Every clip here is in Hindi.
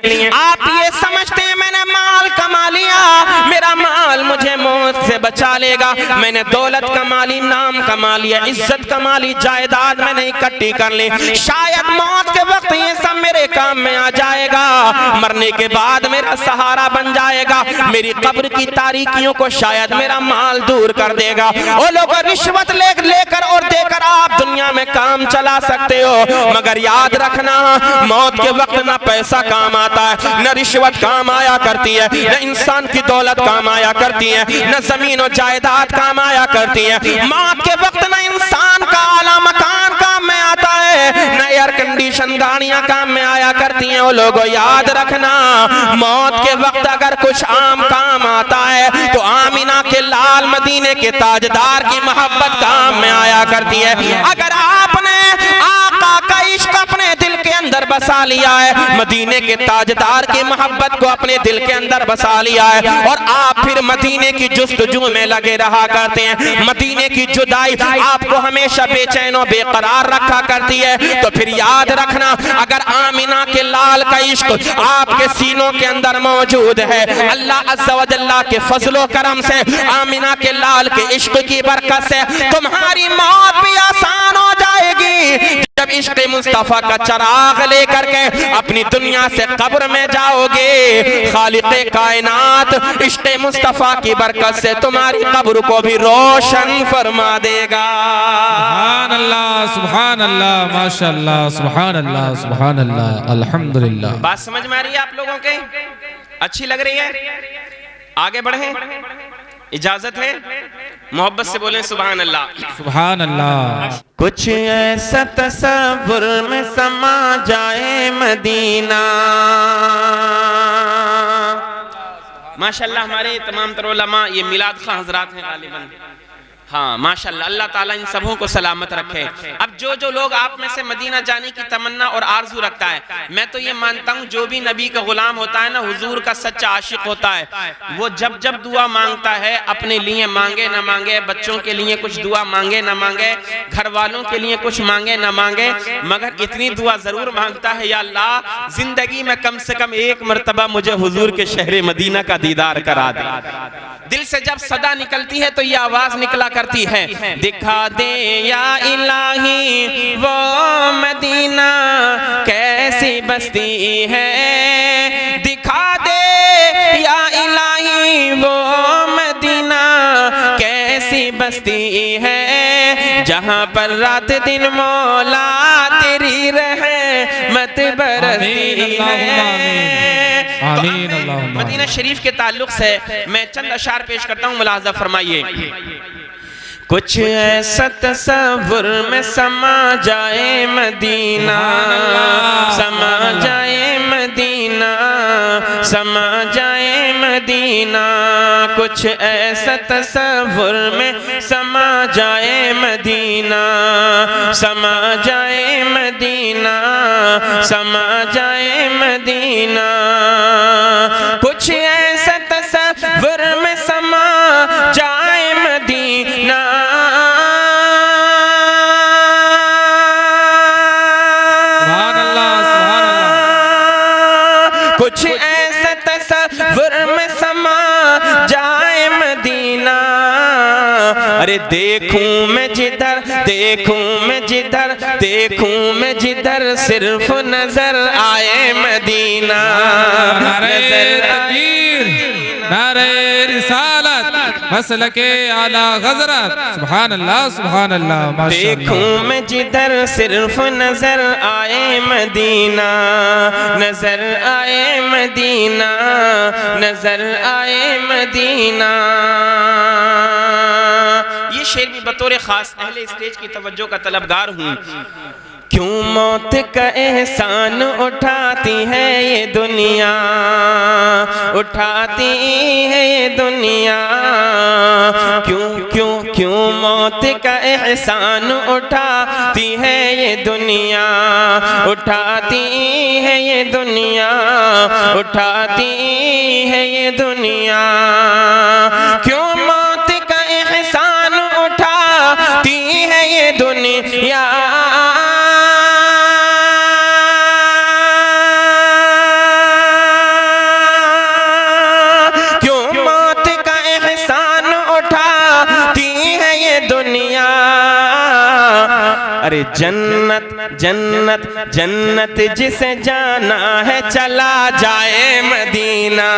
आप ये समझते हैं मैंने माल कमा लिया, मेरा माल मुझे मौत से बचा लेगा, मैंने दौलत कमा ली, नाम कमा लिया, इज्जत कमा ली, जायदाद मैंने इकट्ठी कर ली, शायद मौत के वक्त ये सब मेरे काम में आ जाएगा, मरने के बाद मेरा सहारा बन जाएगा, मेरी कब्र की तारीकियों को शायद मेरा माल दूर कर देगा। वो लोग रिश्वत लेकर और देकर आप दुनिया में काम चला सकते हो, मगर याद रखना मौत के वक्त ना पैसा काम आता है, न रिश्वत काम आया करती है, न इंसान की दौलत काम आया करती है, न जमीन और जायदाद काम आया करती है। मौत के वक्त न इंसान का आला मकान काम में आता है, न एयर कंडीशन गाड़ियां काम में आया करती हैं। वो लोगों याद रखना मौत के वक्त अगर कुछ आम काम आता है तो आमिना के लाल मदीने के ताजदार की मोहब्बत काम में आया करती है। अगर आपने आका का इश्क अपने दिल के अंदर बसा लिया है, मदीने के ताजदार की मोहब्बत को अपने दिल के अंदर बसा लिया है, और आप फिर मदीने की जुस्तजू में लगे रहा करते हैं, मदीने की जुदाई आपको हमेशा बेचैन और बेकरार रखा करती है, तो फिर याद रखना अगर आमिना के लाल का इश्क आपके सीनों के अंदर मौजूद है, अल्लाह अज़्ज़ा व जल्ला के फजलो करम से, आमिना के लाल के इश्क की बरकत से तुम्हारी मौत भी आसान हो जाएगी। जब इश्क मुस्तफा का चराग लेकर के अपनी दुनिया से कब्र में जाओगे, खालिक़े कायनात इश्क मुस्तफा की बरकत से तुम्हारी कब्र को भी रोशन फरमा देगा। सुभान अल्लाह, सुभान अल्लाह, माशाअल्लाह, सुभान अल्लाह, सुभान अल्लाह, अल्हम्दुलिल्लाह। बात समझ में आ रही है आप लोगों के? अच्छी लग रही है? आगे बढ़े, इजाजत है? मोहब्बत से बोलें सुभान अल्लाह, सुभान अल्लाह। कुछ ऐसा तसव्वुर में समा जाए मदीना। माशाअल्लाह हमारे तमाम तर उलमा ये मिलाद खां हजरात हैं गालिबन। हाँ माशाअल्लाह, अल्लाह ताला इन सबों को सलामत रखे। अब जो लोग आप में से मदीना जाने की तमन्ना और आरजू रखता है, मैं तो ये मानता हूँ जो भी नबी का गुलाम होता है ना, हुजूर का सच्चा आशिक होता है, वो जब जब दुआ मांगता है अपने लिए मांगे ना मांगे, बच्चों के लिए कुछ दुआ मांगे ना मांगे, घर वालों के लिए कुछ मांगे ना मांगे, मगर इतनी दुआ जरूर मांगता है, या अल्लाह जिंदगी में कम से कम एक मरतबा मुझे हुजूर के शहर मदीना का दीदार करा दे। दिल से जब सदा निकलती है तो ये आवाज निकला करती है, दिखा दे या इलाही वो मदीना कैसी बस्ती है, दिखा दे या इलाही वो मदीना कैसी बस्ती है, जहां पर रात दिन मौला तेरी रहमत बरसती है। आमीन अल्लाह। मदीना शरीफ के ताल्लुक से मैं चंद अशार पेश करता हूँ, मुलाहजा फरमाइए। कुछ ऐसा तसव्वुर में समा जाए मदीना, समा जाए मदीना, समा जाए मदीना, कुछ ऐसा तसव्वुर में समा जाए मदीना, समा जाए मदीना, समा जाए मदीना, कुछ ऐसा तसव्वुर में समा जाए मदीना। कुछ ऐसा तसव्वुर में समा जाए मदीना, अरे देखूं मैं जिधर, देखूं मैं जिधर, देखूं मैं जिधर, सिर्फ नजर आए मदीना, नजर आए, नारे रिसालत, मसलके आला गजरत, सुभान अल्लाह, सुभान अल्लाह, माशाअल्लाह। देखूं मैं जिधर सिर्फ नजर आए मदीना, नजर आए मदीना, नजर आए मदीना। ये शेर भी बतौर खास अहले स्टेज की तवज्जो का तलबगार हूँ। क्यों मौत का एहसान उठाती है ये दुनिया, उठाती है ये दुनिया, क्यों क्यों क्यों मौत का एहसान उठाती है ये दुनिया, उठाती है ये दुनिया, उठाती है ये दुनिया, क्यों मौत का एहसान उठाती है ये दुनिया। अरे जन्नत जन्नत जन्नत जिसे जाना है चला जाए मदीना,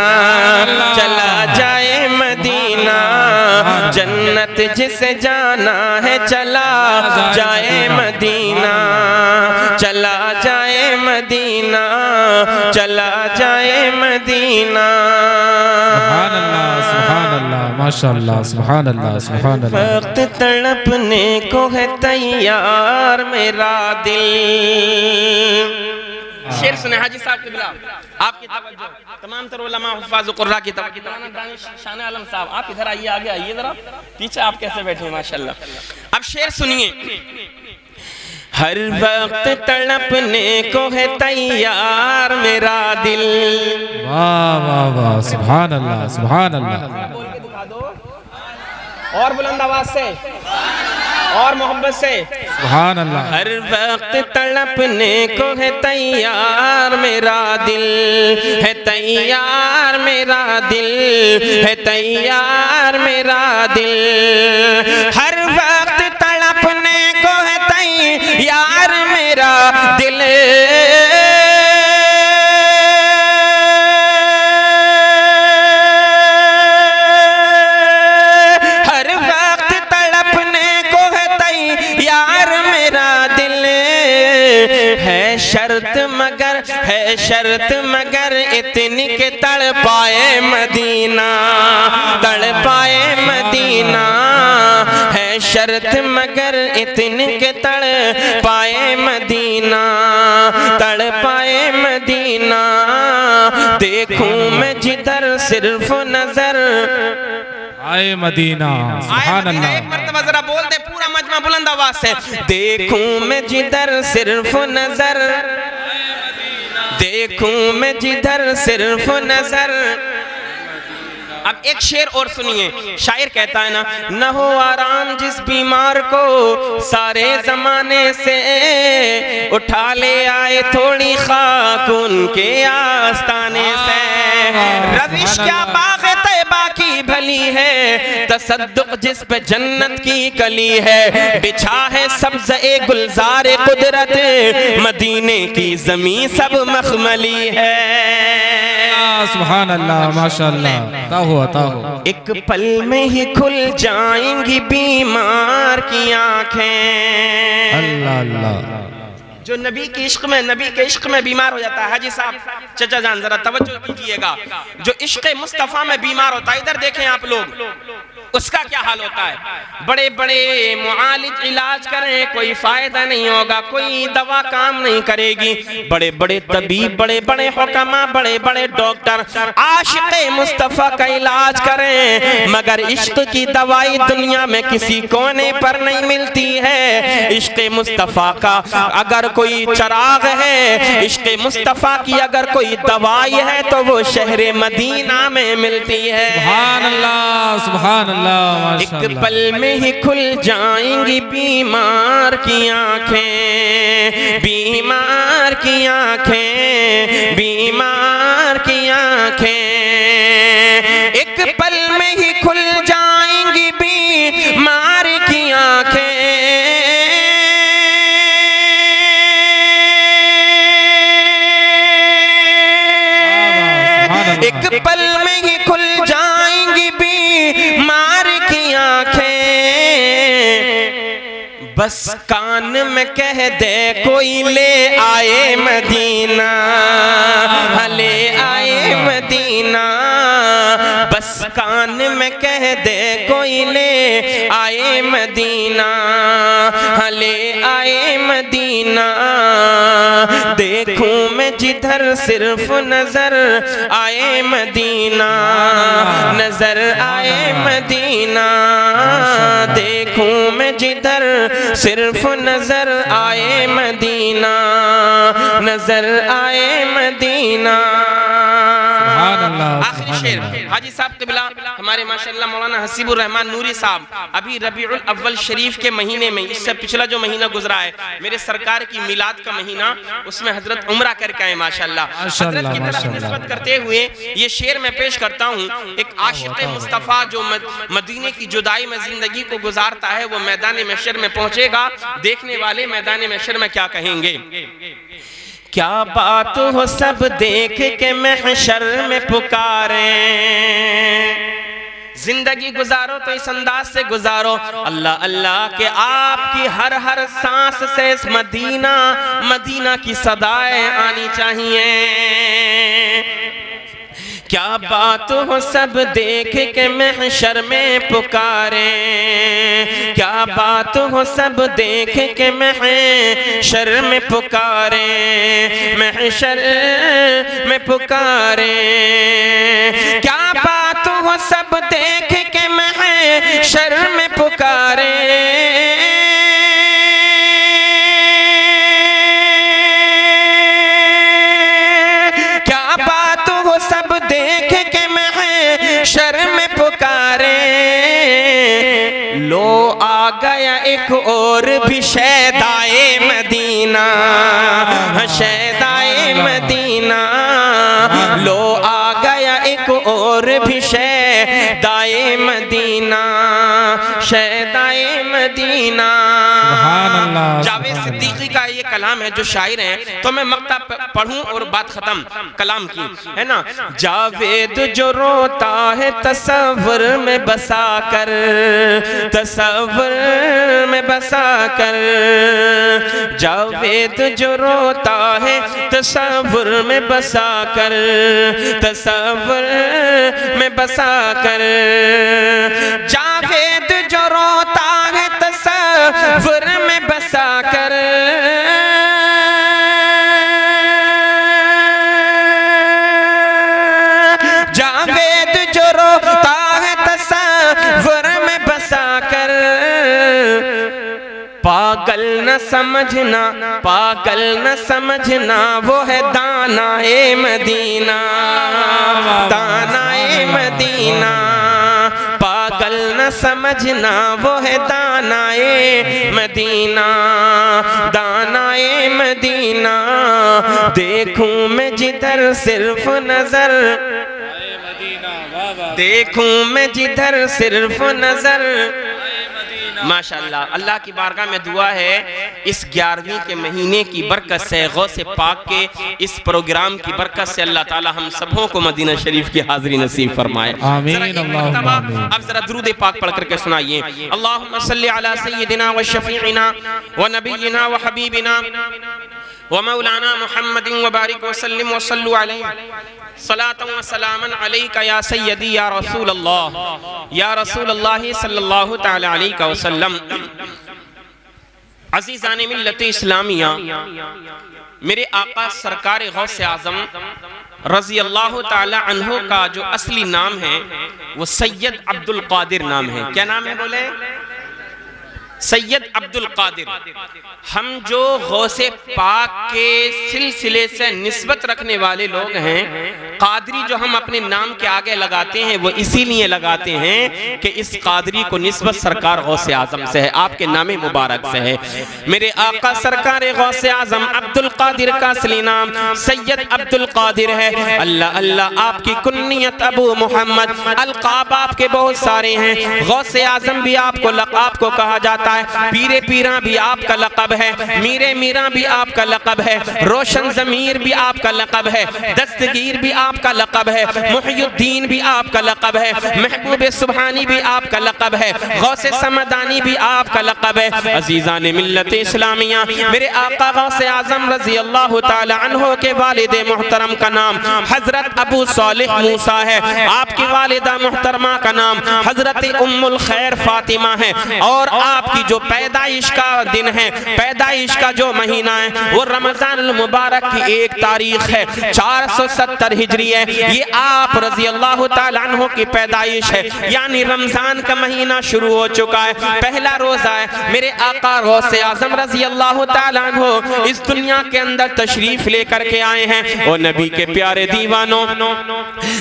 चला जाए मदीना। जन्नत जिसे जाना है चला जाए मदीना, चला जाए मदीना, चला जाए मदीना। सुभान अल्लाह, सुभान अल्लाह, माशाअल्लाह, सुभान अल्लाह, सुभान अल्लाह। वक्त तड़पने को है तैयार मेरा दिल। शेर सुने हाजी साहब के बिला आपकी तवज्जो, तमाम तर उलमा हुफ़ाज़ कुर्रा की तवज्जो। दानिश शान आलम साहब आप इधर आइए, आगे आइए जरा, पीछे आप कैसे बैठे हैं माशाल्लाह। अब शेर सुनिए। हर वक्त तड़पने को है तैयार मेरा दिल। वाह वाह वाह, सुभान अल्लाह, सुभान अल्लाह। बोल के दिखा दो और बुलंद आवाज से और मोहब्बत से, सुभान अल्लाह। हर वक्त तड़पने को है तैयार मेरा दिल, है तैयार मेरा दिल, है तैयार मेरा दिल। हर वक्त तड़पने को है तैयार मेरा दिल। शर्त मगर है शर्त मगर इतनी के तड़ पाए मदीना, तड़ पाए मदीना। है शर्त मगर इतनी के तड़ पाए मदीना, तड़ पाए मदीना। देखूं मैं जिधर सिर्फ नजर आए मदीना, सुभान अल्लाह। एक मर्तबा जरा बोल दे पूरा मजमा बुलंद आवाज से। देखूं मैं जिधर सिर्फ नजर, देखूं मैं जिधर सिर्फ नजर। अब एक शेर और सुनिए। शायर कहता है ना, न हो आराम जिस बीमार को सारे जमाने से उठा ले आए थोड़ी खाक उनके आस्ताने से। रविश क्या बाग तैबा की भली है, तसद्दुक जिस पे जन्नत की कली है। बिछा है सब्ज़े गुलजार कुदरत, मदीने की ज़मीं सब मखमली है। सुभान अल्लाह, माशाअल्लाह। ताहो एक पल में ही खुल जाएंगी बीमार की आंखें। अल्लाह अल्लाह। जो नबी के इश्क में बीमार हो जाता है, हाजी साहब चचा जान जरा तवज्जो कीजिएगा। जो इश्क मुस्तफ़ा में बीमार होता है, इधर देखें आप लोग, उसका क्या हाल होता है। बड़े बड़े मुआलिज इलाज करें, कोई फायदा नहीं होगा, कोई दवा काम नहीं करेगी। बड़े बड़े तबीब, बड़े बड़े हुक्मा, बड़े बड़े डॉक्टर आशिक़े मुस्तफ़ा का इलाज करें, मगर इश्क की दवाई दुनिया में किसी कोने पर नहीं मिलती है। इश्क मुस्तफ़ा का अगर कोई चिराग है, इश्क मुस्तफ़ा की अगर कोई दवाई है, तो वो शहर मदीना में मिलती है। सुभान अल्लाह, सुभान अल्लाह। एक पल में ही खुल जाएंगी बीमार की आंखें, बीमार की आंखें, बीमार की आंखें। एक पल में ही खुल जाएंगी बीमार की आंखें। एक पल में ही खुल जाएंगी बीमार की आंखें। बस कान में कह दे कोई ले आए मदीना, ले आए मदीना। बस कान में कह दे कोई ले आए मदीना, ले आए मदीना। देखूं मैं जिधर सिर्फ नजर आए मदीना, नजर आए मदीना। देखूं मैं जिधर सिर्फ नजर आए मदीना, नजर आए मदीना। आखिरी शेर हाजी साहब क़िबला हमारे माशाअल्लाह मौलाना हसीबुर रहमान नूरी साहब अभी रबीउल अव्वल शरीफ के महीने में, इससे पिछला जो महीना गुजरा है मेरे सरकार की मिलाद का महीना, उसमें हजरत उम्रा करके आए माशाअल्लाह। हजरत की तरफ निस्बत करते हुए ये शेर मैं पेश करता हूँ। एक आशिक़ मुस्तफ़ा जो मदीने की जुदाई में जिंदगी को गुजारता है वो मैदान महशर में पहुंचेगा, देखने वाले मैदान महशर में क्या कहेंगे। क्या बात हो सब देख के महशर में पुकारे, जिंदगी गुजारो तो इस अंदाज से गुजारो, अल्लाह अल्लाह के आपकी हर हर सांस से इस मदीना मदीना की सदाएं आनी चाहिए। क्या बात हो सब देख के महशर में पुकारे, क्या बात हो सब देख के महशर में पुकारे, महशर में पुकारे। क्या बात हो सब देख के महशर में पुकारे, शर में पुकारे। लो आ गया एक और भी शहदाए मदीना, शहदाए मदीना। लो आ गया एक और भी शहदाए मदीना, शहदाए मदीना। जावेद सिद्दीकी का ये कलाम है जो शायर हैं, तो मैं मक्ता पढ़ूं और बात खत्म कलाम की, है ना। जावेद जो रोता है तसव्वुर में बसा कर, तसव्वुर में बसा कर। जावेद जो रोता है तसव्वुर में बसा कर, तसव्वुर में बसा कर। जावेद जो रोता है तसव्वुर में बसा कर, जावेद जो रोता है तसव्वुर में बसा कर। पागल न समझना, पागल न समझना, वो है दानाए मदीना, दानाए मदीना। पागल न समझना, वो है दानाए मदीना, दानाए मदीना। देखूं मैं जिधर सिर्फ नजर, देखूं मैं जिधर सिर्फ नजर। माशाअल्लाह, अल्लाह की बारगाह में दुआ है इस 11वीं के महीने की बरकत से, गौसे पाक के इस प्रोग्राम की बरकत से अल्लाह ताला हम सबों को मदीना शरीफ की हाज़िरी नसीब फरमाए। आमीन। अब जरा दुरूद पाक पढ़ करके सुनाइए। अल्लाहुम्मा सल्ली अला सय्यिदिना व शफीइना व नबिय्यिना व हबीबिना व मौलाना मुहम्मदिन व बारिक व सल्लिम व सल्लु अलैहि सलातन व सलामन अलैका या सय्यदी या रसूल अल्लाह, या रसूल अल्लाह सल्लल्लाहु तआला अलैहि वसल्लम। अज़ीज़ान मिल्लत इस्लामिया, मेरे आका सरकार गौसे आज़म रज़ी अल्लाह ताला अन्हु का जो असली नाम है वो सैयद अब्दुल कादिर नाम है। क्या नाम है बोले? सैयद अब्दुल कादिर। हम जो गौसे पाक के सिलसिले से निस्बत रखने वाले लोग हैं, कादरी जो हम अपने नाम के आगे लगाते हैं वो इसीलिए लगाते हैं कि इस कादरी को निस्बत सरकार गौसे आजम से है, आपके नाम मुबारक से है। मेरे आका सरकार गौसे आजम अब्दुल कादिर का असली नाम सैयद अब्दुल कादिर है। अल्लाह अल्लाह, आपकी कुन्नियत अबू मोहम्मद, अलकाब आपके बहुत सारे हैं। गौसे आजम भी आपको लक़ाब को कहा जाता है, पीरे पीरा भी आपका लक़ब है, मीरे मीरा भी आपका लक़ब है, रोशन ज़मीर भी आपका लक़ब है, दस्तगीर भी आपका लक़ब है, मुहियुद्दीन भी आपका लक़ब है, महबूब सुबहानी भी आपका लक़ब है, गौसे समदानी भी आपका लक़ब है। अज़ीज़ान मिल्लत इस्लामिया, मेरे आका गौसे आज़म रज़ी अल्लाह ताला अन्हो के वालिद मोहतरम का नाम हज़रत अबू सालिह मूसा है, आपकी वालिदा मोहतरमा का नाम हज़रत उम्मुल खैर फातिमा है, और आपकी की जो पैदाइश का दिन है, पैदाइश का जो महीना है, वो रमजान मुबारक की 1 तारीख है, 470 हिजरी है। ये आप रजी अल्लाह ताला अन्हु की पैदाइश है, यानी रमजान का महीना शुरू हो चुका है, पहला रोजा है। मेरे आका गौसे आजम रजी अल्लाह ताला अन्हु इस दुनिया के अंदर तशरीफ लेकर के आए हैं। और नबी के प्यारे दीवानों,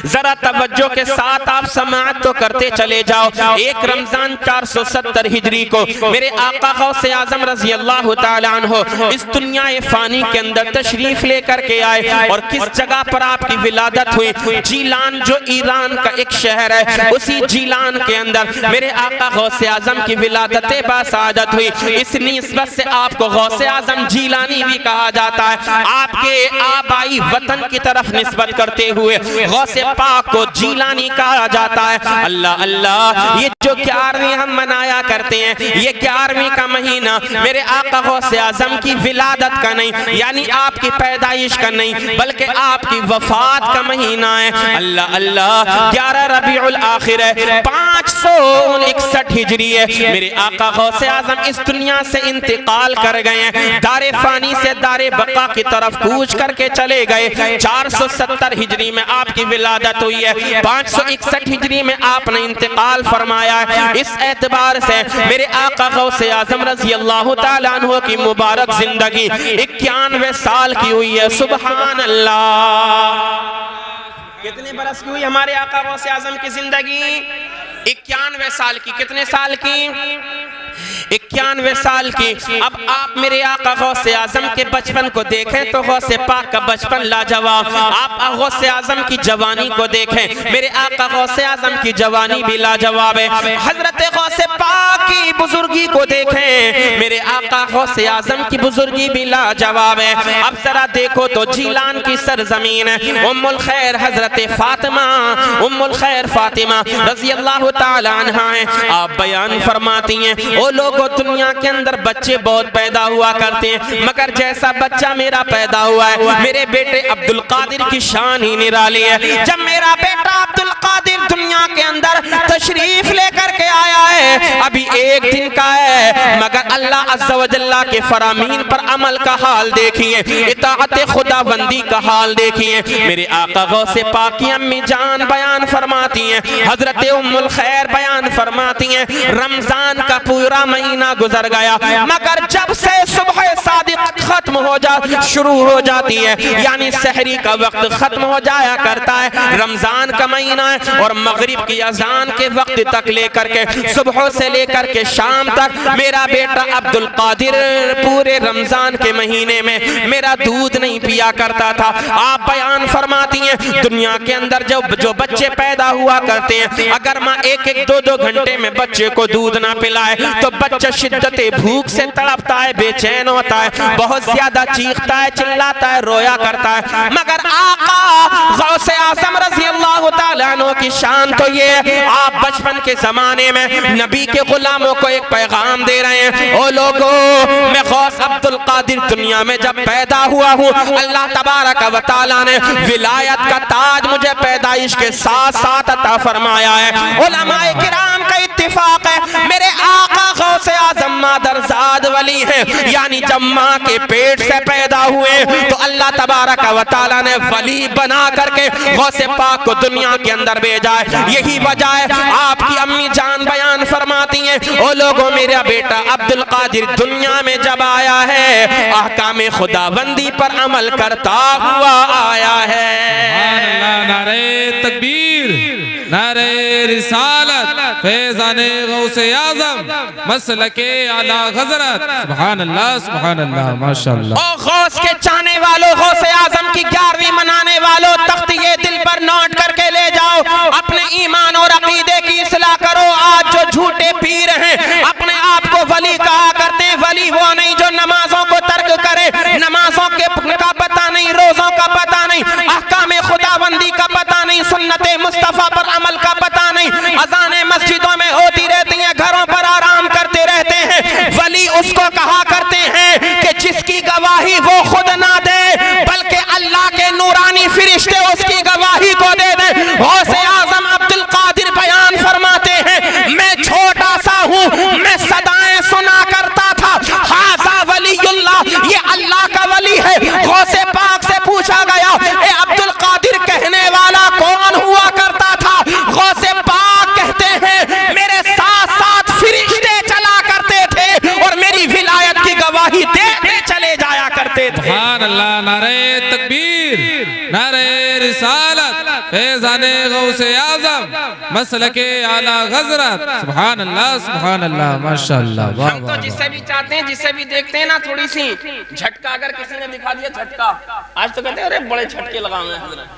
जरा तवज्जो के साथ आप समाअत तो करते चले जाओ। 1 रमजान 470 हिजरी को मेरे आका गौसे आजम रजी अल्लाह ताला अन्हु इस दुनिया फानी के अंदर तशरीफ लेकर के आए। और किस जगह पर आपकी विलादत हुई? जीलान, जो ईरान का एक शहर है, उसी जीलान के अंदर मेरे आका गौसे आजम की विलादत बासादत हुई। इस निस्बत से आपको गौसे आजम जीलानी भी कहा जाता है। आपके आबाई वतन की तरफ निस्बत करते हुए गौसे पाक को जीलानी कहा जाता है। अल्लाह अल्लाह, ये जो 11वीं हम मनाया करते हैं, ये 11वीं का महीना मेरे आका गौसे आजम की विलादत का नहीं, यानी आपकी पैदाइश का नहीं, बल्कि आपकी वफात का महीना है। अल्लाह अल्लाह, 11 रबीउल आखिर है, 561 हिजरी है। मेरे आका गौसे आजम इस दुनिया से इंतकाल कर गए हैं, दारे फानी से दारे बका की तरफ कूच करके चले गए। 470 हिजरी में आपकी विलादत हुई है, 561 हिजरी में आपने इंतकाल फरमाया है। इस एतबार से मेरे आका गौसे आजम रजी अल्लाह ताला अन्हु की मुबारक जिंदगी 91 साल की हुई है। सुभान अल्लाह। कितने बरस की हुई हमारे आका गौसे आजम की जिंदगी? 91 साल की। कितने साल की? 91 साल की। अब आप मेरे आका गौसे आजम के बचपन को देखें तो गौसे पाक का बचपन लाजवाब। आप गौसे आजम की जवानी को देखें, मेरे आका गौसे आजम की जवानी भी लाजवाब है। हजरत गौसे पाक की बुजुर्गी को देखें, मेरे आका गौसे आजम की बुजुर्गी भी लाजवाब है। अब जरा देखो तो जीलान की सरजमीन है, उम्मुल खैर हजरत फातिमा, उम्मुल खैर फातिमा रजी अल्लाह ताला अन्हा है। आप बयान फरमाती हैं, ओ लोगों, दुनिया के अंदर बच्चे बहुत पैदा हुआ करते हैं, मगर जैसा बच्चा मेरा पैदा हुआ है, मेरे बेटे अब्दुल कादिर की शान ही निराली है। जब मेरा बेटा अब्दुल कादिर दुनिया के अंदर तशरीफ लेकर के आया है, अभी 1 दिन का है, मगर अल्लाह अज़्ज़ा व जल्ला के फरामीन पर अमल का हाल देखिए, इताअत खुदाबंदी का हाल देखिए। मेरे आका गौसे पाक की अम्मी जान बयान फरमाती हैं, हजरत उम्मुल खैर बयान फरमाती हैं, रमजान का पूरा महीना गुजर गया, मगर जब से सुबह सादिक खत्म हो शुरू हो जाती है, यानी सहरी का वक्त खत्म हो जाया करता है, रमजान का महीना है, और मगरिब की अजान के वक्त तक लेकर के सुबह से लेकर के शाम तक मेरा बेटा अब्दुल कादिर पूरे रमजान के महीने में मेरा दूध नहीं पिया करता था। आप बयान फरमाती हैं, दुनिया के अंदर जो बच्चे पैदा हुआ करते हैं, अगर माँ 1-1, 2-2 घंटे में बच्चे को दूध ना पिलाए तो बच्चा शिद्दत भूख से तड़पता है, बेचैन होता है, बहुत ज्यादा चीखता है, चिल्लाता है, रोया करता है। मगर आका गौसे आज़म रज़ी अल्लाह ताला अन्हु की शान तो ये, आप बचपन के जमाने में नबी के गुलामों को एक पैगाम दे रहे हैं, ओ लोगों, मैं गौस अब्दुल कादिर दुनिया में जब पैदा हुआ हूँ, अल्लाह तबारक व तआला ने विलायत का ताज मुझे पैदाइश के साथ साथ अता फरमाया है। उलमाए किराम का इत्तिफाक है, मेरे आका गौसे आज़म मादरजाद वली है, यानी जब माँ के पेट से पैदा हुए तो अल्लाह तबारक व तआला ने वली बना करके गौसे पाक को दुनिया के अंदर भेजा है। यही वजह है, आपकी अम्मी जान बयान फरमाती हैं, ओ लोगों, मेरा बेटा अब्दुल कादिर दुनिया में जब आया है, अहकामे खुदाबंदी पर अमल करता हुआ आया है। नारे तकबीर, नारे रिसालत, फैज़ाने गौसे आज़म, मसलके आला हज़रत। सुभान अल्लाह, सुभान अल्लाह, माशाअल्लाह। ओ गौस के चाहने वालों, गौसे आज़म की 11वीं मनाने वालों, तख्त ये दिल पर नोट करके ले जाओ, अपने ईमान और अकीदे की इस्लाह करो। आज जो झूठे पीर हैं, अपने आप को वली कहा करते हैं, वली वो नहीं जो नमाजों को तर्क करे, नमाजों का पता नहीं, रोजों का पता नहीं, अहकामे खुदाबंदी का पता नहीं, सुन्नते मुस्तफा पर अमल का पता नहीं, अज़ानें मस्जिदों में होती रहती हैं, घरों पर आराम करते रहते हैं। वली उसको कहा करते हैं कि जिसकी गवाही वो खुद ना दे, बल्कि अल्लाह के नूरानी फरिश्ते उसकी गवाही सुभान अल्लाह, नारे तकबीर, नारे रिसालत, फैज़ाने गौसे आज़म, मसलके आला हज़रत, सुभान अल्लाह, सुभान अल्लाह, माशाअल्लाह। हम तो जिससे भी चाहते हैं, जिससे भी देखते हैं ना, थोड़ी सी झटका अगर किसी ने दिखा दिया झटका, आज तो कहते हैं अरे बड़े झटके लगाए हैं हज़रत,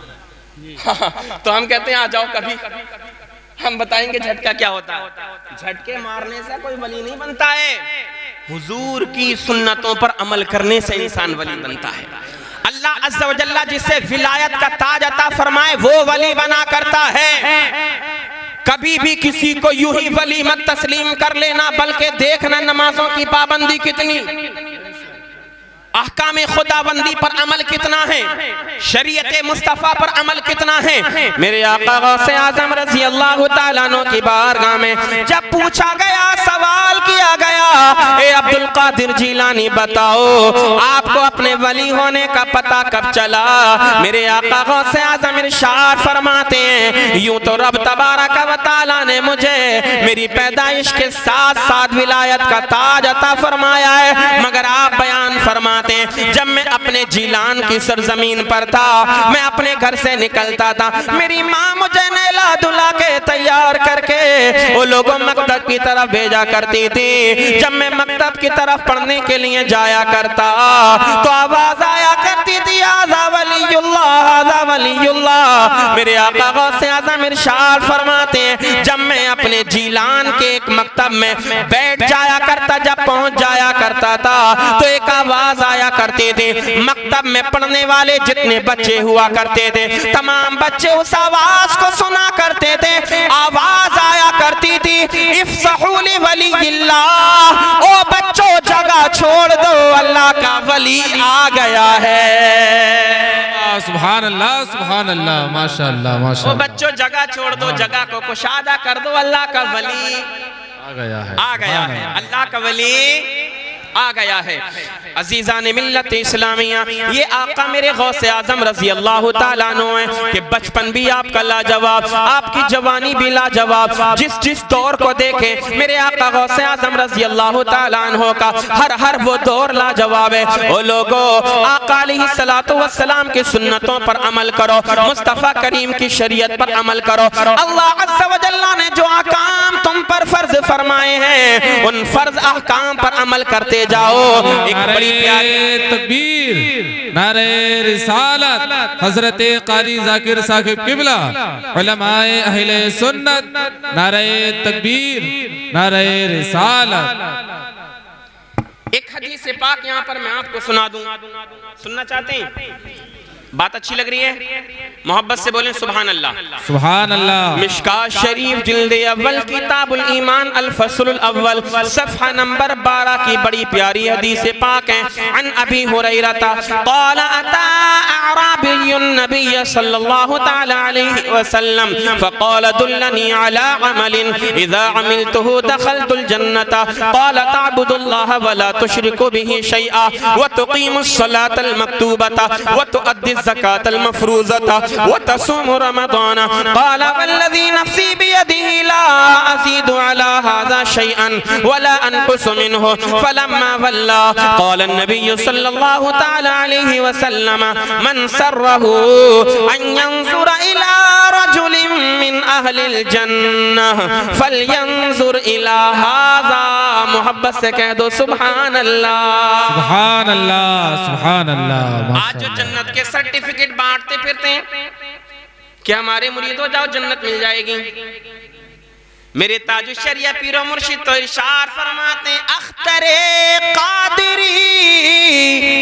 तो हम कहते हैं आ जाओ कभी, हम बताएंगे झटका क्या होता है। झटके मारने से कोई वली नहीं बनता है, हुजूर की सुन्नतों पर अमल करने से इंसान वली बनता है। अल्लाह अज़्ज़ा व जल्ला जिससे विलायत का ताज अता फरमाए वो वली बना करता है। कभी भी किसी को यूं ही वली मत तस्लीम कर लेना, बल्कि देखना नमाजों की पाबंदी कितनी, अहकाम खुदाबंदी पर अमल कितना है, शरीयत मुस्तफा पर अमल कितना है। मेरे आका गौसे आज़म रज़ी अल्लाह तआला अन्हु की बारगाह में जब पूछा गया, सवाल किया गया, ए अब्दुल कादिर जिलानी बताओ आपको अपने वली होने का पता कब चला। मेरे आका गौसे आज़म इरशाद फरमाते हैं, यूं तो रब तबारक व तआला ने मुझे मेरी पैदाइश के साथ साथ विलायत का ताज अता फरमाया है, मगर आप बयान फरमा जब मैं अपने जिलान की सरजमीन पर था, मैं अपने घर से निकलता था, मेरी माँ मुझे नहला धुला के तैयार करके वो लोगों मकतब की तरफ भेजा करती थी। जब मैं मकतब की तरफ पढ़ने के लिए जाया करता तो आवाज आया करती थी, आज़ा वलीयुल्लाह, आज़ा वलीयुल्लाह। मेरे आका गौसे आज़म इरशाद फरमाते हैं, जब मैं अपने जिलान के एक मकतब में बैठ जाया करता, जब पहुंच जाया करता था तो एक आवाज आया करते थे। मकतब में पढ़ने वाले जितने बच्चे हुआ करते थे, तमाम बच्चे उस आवाज को सुना करते थे। आवाज आया करती थी, इफ्सहू लि वलीयिल्लाह, ओ बच्चों जगह छोड़ दो, अल्लाह का वली आ गया है। सुभान अल्लाह, सुभान अल्लाह, माशाअल्लाह, माशाअल्लाह। ओ बच्चों जगह छोड़ दो, जगह को कुशादा कर दो, अल्लाह का वली आ गया है, आ गया है, अल्लाह का वली आ गया है। अजीज़ान मिल्लत इस्लामिया, ये आका मेरे गौसे आज़म रज़ी अल्लाह तआला अन्हु हैं कि बचपन भी आपका लाजवाब, आपकी जवानी भी लाजवाब, जिस जिस दौर को देखे मेरे आका गौसे आज़म रज़ी अल्लाह तआला अन्हु का हर वो दौर लाजवाब है। ओ लोगों, आका अलैहिस्सलातु वस्सलाम की सुन्नतों पर अमल करो, मुस्तफ़ा करीम की शरीयत पर अमल करो। अल्लाह अज़्ज़ा व जल्ला ने जो अहकाम तुम पर फर्ज फरमाए हैं, उन फर्ज अहकाम पर अमल करते जाओ। एक बड़ी प्यारी तकबीर, नारे रिसालत, हजरत कारी जाकिर साहिब किबला, उलमाए अहले सुन्नत, नारे तकबीर, नारे रिसालत। एक हदीस पाक यहाँ पर मैं आपको सुना दूं, सुनना चाहते हैं? बात अच्छी लग रही है? मोहब्बत से बोलें सुभान अल्लाह, सुभान अल्लाह। मिशकात शरीफ जिल्द अव्वल किताबुल ईमान अल फसलुल अव्वल सफ़हा नंबर 12 की बड़ी प्यारी हदीस पाक है। अन अबी हुरैरा क़ाल अता अअराबियुन नबिय सल्लल्लाहु तआला अलैहि वसल्लम फ़क़ाल दुल्लनी अला अमलिन इज़ा अमिलतुहु दख़लतुल जन्नता क़ाल तअबुदुल्लाह व ला तुशरिकु बिही शैआ व तुक़ीमुस सलातल मक्तूबता व तुअद्दि ज़कातल मफ़रूज़ता व तसूमु रमज़ान क़ाल वल्लज़ी नफ़्सी बियदिही ला अज़ीदु अला हाज़ा शैअन व ला अनक़ुसु मिन्हु फ़लम्मा वल्ला क़ाल अन्नबिय्यु सल्लल्लाहु तआला अलैहि वसल्लम मन सर्रहु अन यंज़ुर इला रजुलिन मिन अहलिल जन्नह फलयंज़ुर इला हाज़ा। मोहब्बत से कह दो सुभान अल्लाह, सुभान अल्लाह, सुभान अल्लाह। आज जो जन्नत के सर्टिफिकेट बांटते फिरते हैं, क्या हमारे मुरीद हो जाओ जन्नत मिल जाएगी? मेरे ताजुश शरिया पीरो मुर्शिद तो इरशाद फरमाते हैं, अख्तरे कादिरी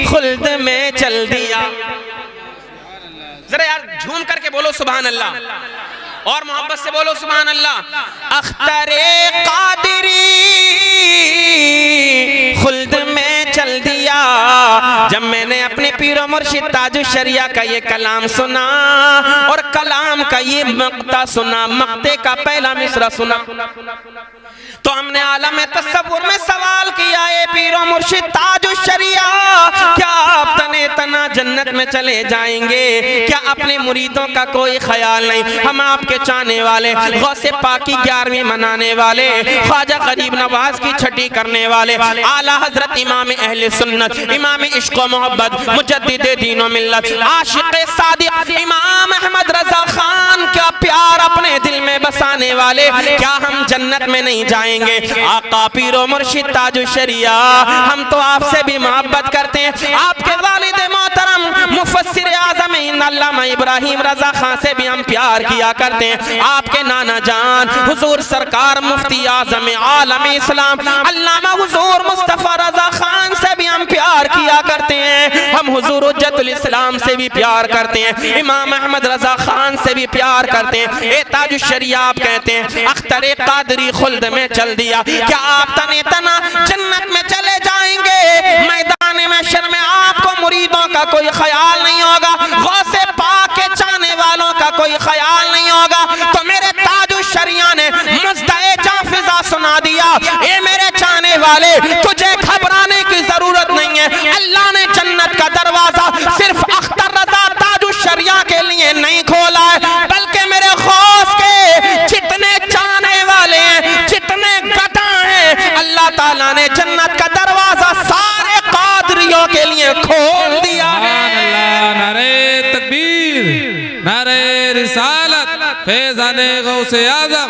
खुल्द में चल दिया। जरा यार झूम करके बोलो सुभान अल्लाह, और मोहब्बत से बोलो सुभान अल्लाह। अख्तरे कादिरी खुल्द में चल दिया। जब मैंने अपने पीरो मुर्शिद ताजुश शरिया का ये कलाम सुना और कलाम का ये मक्ता सुना, मक्ते का पहला मिसरा सुना, तो हमने आलम तसव्वुर में सवाल किया, ए पीरो मुर्शिद ताजुश शरिया, क्या आप तने तना जन्नत में चले जाएंगे? क्या अपने मुरीदों का कोई ख्याल नहीं? हम आपके चाहने वाले, गौसे पाक की 11वीं मनाने वाले, ख्वाजा गरीब नवाज की छठी करने वाले, आला हजरत इमाम अहले सुन्नत, इमाम इश्क व मोहब्बत, मुजद्दिद दीन व मिल्लत, आशिक सादिक इमाम अहमद रजा खान का प्यार अपने दिल में बसाने वाले, क्या हम जन्नत में नहीं जाएंगे? आका पीरो मुर्शिद ताजुश शरिया, हम तो आपसे भी मोहब्बत करते हैं, आपके वालिद मोहतरम मुफस्सिर आज़म अल्लामा इब्राहिम रजा खान से भी हम प्यार किया करते हैं, आपके नाना जान हुजूर सरकार मुफ्ती आज़म आलम इस्लाम अल्लामा हुजूर मुस्तफ़ा रजा खान से भी हम प्यार किया करते हैं, हम हुजूर हुज्जतुल इस्लाम से भी प्यार करते हैं, इमाम अहमद रजा खान से भी प्यार करते हैं। ए ताजुश शरिया, आप कहते हैं अख्तरे कादरी खुल्द में चल दिया, क्या आप तने तना जन्नत में चले जाएंगे? मैदान महशर में आपको मुरीदों का कोई ख्याल नहीं होगा, गौसे पाक के चाहने वालों का कोई ख्याल नहीं होगा। तो मेरे ताजुश शरिया ने मुज़्दाए जाफिज़ा सुना दिया, ए मेरे चाहने वाले, तुझे घबराने की जरूरत नहीं है, अल्लाह ने जन्नत का दरवाजा सिर्फ अख्तर रजा ताजुश शरिया के लिए नहीं खोला है, बल्कि मेरे खौफ के जितने चाहने वाले हैं, जितने गदा हैं, अल्लाह ताला ने जन्नत का दरवाजा सारे कादरियों के लिए खोल दिया है। नारे तकबीर, नारे रिसालत, फैज़ाने गौसे आज़म,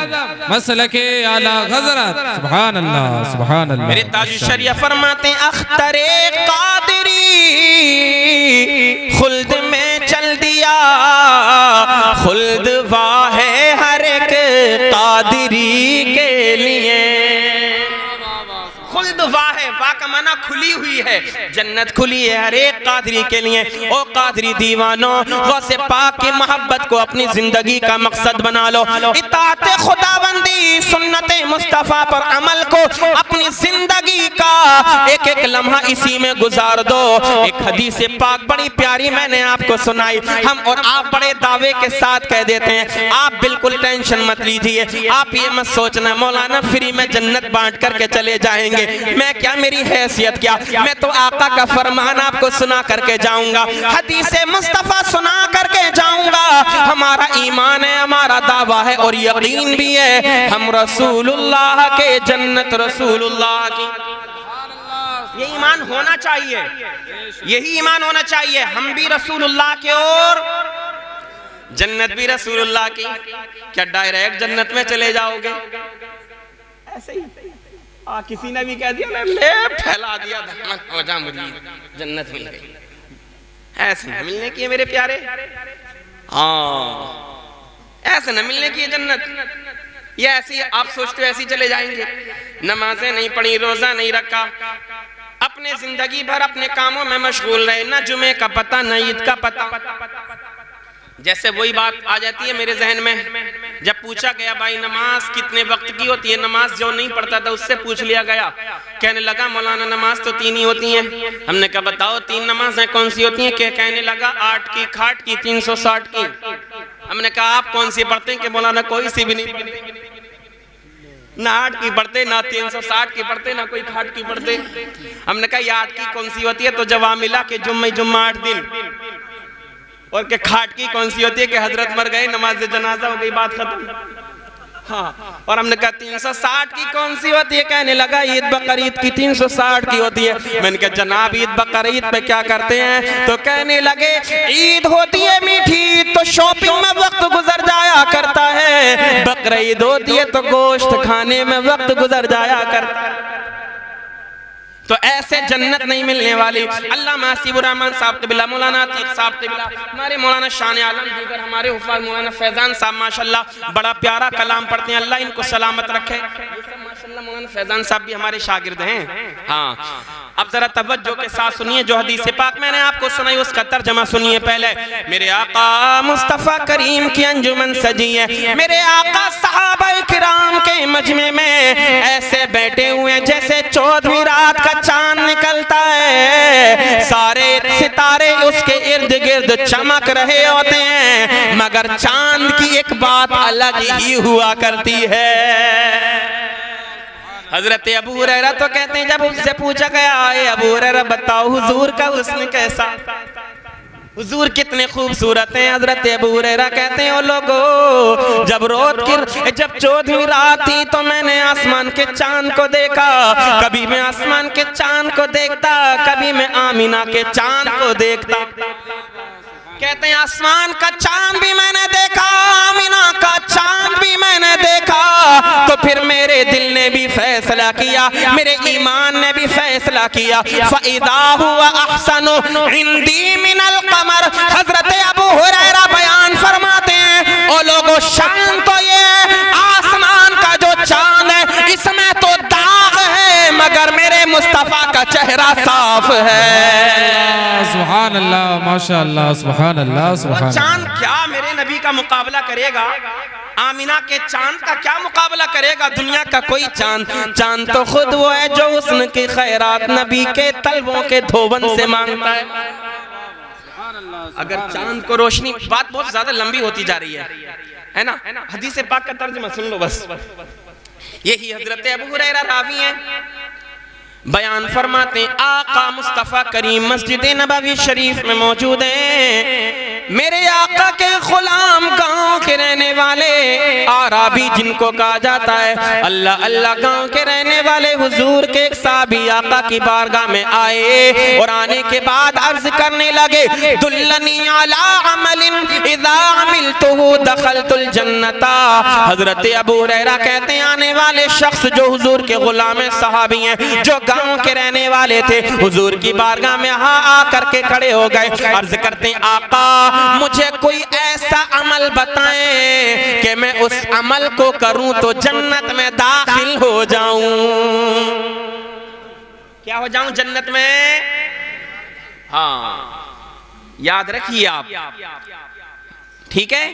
मसलके आला हज़रत, सुभान अल्लाह, सुभान अल्लाह। मेरे ताजुश शरिया फरमाते हैं अख्तरे कादरी खुल्द में चल दिया, खुल्द वाह है हर एक कादरी के लिए, खुल्द वाह है, वाह का माना खुली हुई है, जन्नत खुली है हर एक कादरी के लिए। ओ कादरी दीवानों, गौसे पाक की मोहब्बत को अपनी जिंदगी का मकसद बना लो, इताअत खुदाबंदी सुन्नत मुस्तफ़ा पर अमल को अपनी जिंदगी का एक एक लम्हा इसी में गुजार दो। एक हदीस पाक बड़ी प्यारी मैंने आपको सुनाई, हम और आप बड़े दावे के साथ कह देते हैं, आप बिल्कुल टेंशन मत लीजिए, आप ये मत सोचना मौलाना फ्री में जन्नत बांट करके चले जाएंगे, मैं क्या, मेरी हैसियत क्या, मैं तो आका का फरमान आपको सुना करके जाऊंगा, हदीस मुस्तफ़ा सुना करके जाऊंगा। हमारा ईमान है, हमारा दावा है और यकीन भी है, हम रसूलुल्लाह के जन्नत रसूलुल्लाह की, ये ईमान होना चाहिए, यही ईमान होना चाहिए। हम भी रसूलुल्लाह के और जन्नत भी रसूलुल्लाह की। क्या डायरेक्ट जन्नत में चले जाओगे? ऐसे ही किसी ने भी कह दिया ना, ले फैला दिया, जन्नत मिल गई, ऐसे न मिलने की है मेरे प्यारे, हाँ ऐसे न मिलने की है जन्नत। ये ऐसी आप सोचते हो ऐसी चले जाएंगे, नमाजें नहीं पढ़ी, रोजा नहीं रखा, अपने जिंदगी भर अपने कामों में मशगूल रहे, न जुमे का पता न ईद का पता। जैसे वही बात आ जाती है मेरे जहन में, जब पूछा गया भाई नमाज कितने वक्त की होती है, नमाज जो नहीं पढ़ता था उससे पूछ लिया गया, कहने लगा मौलाना नमाज तो 3 ही होती हैं। हमने कहा बताओ 3 नमाजें कौन सी होती हैं? कहने लगा 8 की, खाट की, 360 की। हमने कहा आप कौन सी पढ़ते हैं? कि मौलाना कोई सी भी नहीं, ना 8 की पढ़ते, ना 360 की पढ़ते, ना कोई खाट की पढ़ते। हमने कहा ये 8 की कौन सी होती है? तो जवाब मिला कि जुम्मा 8 दिन। और के खाट की कौन सी होती है? कि हजरत मर गए, नमाज जनाजा हो गई, बात खत्म। हाँ, और हमने कहा 360 की कौन सी होती है? कहने लगा ईद बकर ईद की 360 की होती है। मैंने कहा जनाब ईद बकर ईद पे क्या करते हैं? तो कहने लगे ईद होती है मीठी तो शॉपिंग में वक्त गुजर जाया करता है, बकर ईद होती है तो गोश्त खाने में वक्त गुजर जाया करता है। तो ऐसे जन्नत नहीं मिलने वाली। अल्लामा हसीबुर रहमान साहब तिबिला, मौलाना अतीक साहब तिबिला, हमारे मौलाना शान आलम दीगर हमारे हुफ़ाज़ मौलाना फैज़ान साहब माशाल्लाह बड़ा प्यारा कलाम पढ़ते हैं, अल्लाह इनको सलामत रखे। माशाल्लाह मौलाना फैज़ान साहब भी हमारे शागिर्द हैं। हाँ, अब जरा तवज्जो के साथ सुनिए, जो हदीस पाक मैंने आपको सुनाई उसका तर्जमा सुनिए। पहले मेरे आका मुस्तफ़ा करीम की अंजुमन सजी है, मेरे आका सहाबा किराम के मजमे में ऐसे बैठे हुए हैं जैसे 14वीं रात का चांद निकलता है, सारे सितारे उसके इर्द गिर्द चमक रहे होते हैं, मगर चांद की एक बात अलग ही हुआ करती है। हजरत अबू हुरैरा तो कहते हैं जब उससे पूछा गया आए अबू हुरैरा बताओ हुजूर का हुस्न कैसा, हुजूर कितने खूबसूरत हैं। हजरत अबू हुरैरा कहते हैं ओ लोगो जब 14वीं रात थी तो मैंने आसमान के चांद को देखा, कभी मैं आसमान के चांद को देखता, कभी मैं आमीना के चांद को देखता। कहते हैं आसमान का चांद भी मैंने देखा, आमीना का चांद भी मैंने देखा, तो फिर मेरे दिल ने भी फैसला किया, मेरे ईमान ने भी फैसला किया, फ़इज़ा हुवा अहसनु इंदी मिनल क़मर। हज़रत अबू हुरैरा बयान फरमाते हैं ओ लोगों शान तो ये आसमान का जो चांद है इसमें तो दाग है, मगर मेरे मुस्तफ़ा का चेहरा साफ है। सुभान अल्लाह, माशाअल्लाह, सुभान अल्लाह, सुभान। चांद क्या मेरे नबी का मुकाबला करेगा, आमीना के चांद का क्या मुकाबला करेगा दुनिया का कोई चांद। चांद तो खुद वो है जो हुस्न की खैरात नबी के तलवों के धोवन से मांगता है। अगर चांद को रोशनी, बात बहुत ज्यादा लंबी होती जा रही है ना, हदीस पाक का तर्जुमा सुन लो बस। यही हजरत अबू हुरैरा रावी हैं, बयान फरमाते हैं आका मुस्तफ़ा करीम मस्जिद नबवी शरीफ में मौजूद हैं। मेरे आका के गुलाम गांव के रहने वाले आराबी जिनको कहा जाता है अल्लाह अल्लाह गांव के रहने वाले हुजूर के एक साहबी आका की बारगाह में आए और आने के बाद अर्ज करने लगे दुल्लनी अला अमलिन इज़ा अमिलतुहु दखलतुल जन्नता। हजरत अबू हुरैरा कहते हैं आने वाले शख्स जो हुजूर के गुलाम सहाबी हैं, जो गांव के रहने वाले थे, हुजूर की बारगाह में आकर के खड़े हो गए। अर्ज करते हैं आका मुझे कोई ऐसा अमल बताएं कि मैं उस अमल को करूं तो जन्नत में दाखिल हो जाऊं। क्या हो जाऊं जन्नत में? हाँ याद रखिए आप, ठीक है।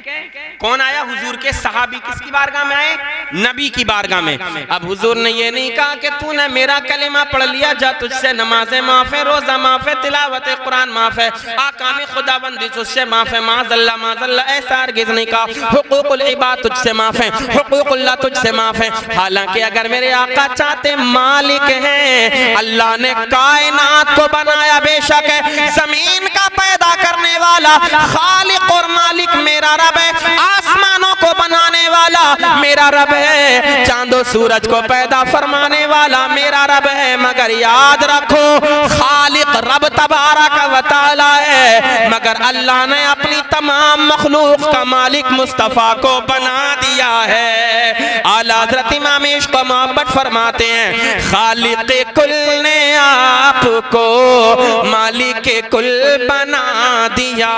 कौन आया? हुजूर के सहाबी किसकी बारगाह में आए? नबी की बारगाह में। अब हुजूर ने ये नहीं कहा कि तूने मेरा कलिमा पढ़ लिया जा तुझसे नमाज़ें माफ है, रोजा माफ है, तिलावत कुरान माफ है, आकामी खुदाबंदी तुझसे माफ है, माज़ल्ला माज़ल्ला, ऐसा हरगिज़ नहीं कहा। हुकूकुल इबाद तुझसे माफ है, हुकूकुल्लाह तुझसे माफ है। हालांकि अगर मेरे आका चाहते मालिक हैं, अल्लाह ने कायनात को बनाया बेशक है, जमीन का पैदा करने वाला खालिक और मालिक मेरा रब है, आसमानों को बनाने वाला मेरा रब है, चांदो सूरज को पैदा फरमाने वाला मेरा रब है, मगर याद रखो खालिक रब तबारक व तआला है, मगर अल्लाह ने अपनी तमाम मखलूक का मालिक मुस्तफ़ा को बना दिया है। आला हज़रत इमाम इश्क़ व मोहब्बत फरमाते हैं खालिक कुल ने आपको मालिक कुल बना दिया।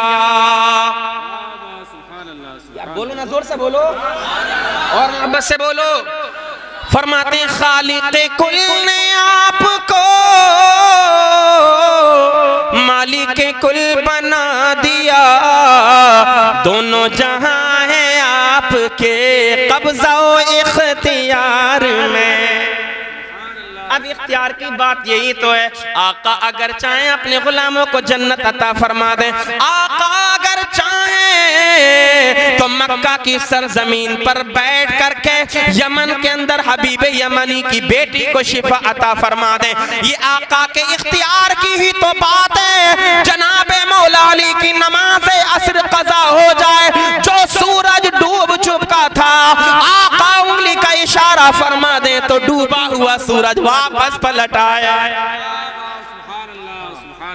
बोलो ना, जोर से बोलो और मोहब्बत से बोलो। फरमाते हैं खालिक कुल ने आपको मालिक कुल बना दिया, दोनों जहां हैं आपके कब्ज़ा व इख्तियार में। अब इख्तियार की बात यही तो है, आका अगर चाहे अपने गुलामों को जन्नत अता फरमा दे, आका अगर चाहे तो मक्का की सरजमीन पर बैठ करके यमन के अंदर हबीब यमनी की बेटी को शिफा अता फरमा दे। ये आका के इख्तियार की ही तो बात है। जनाबे मौला अली की नमाज असर कज़ा हो जाए, जो सूरज डूब चुका था, आका उंगली का इशारा फरमा दे तो डूबा हुआ सूरज वापस पलट आया।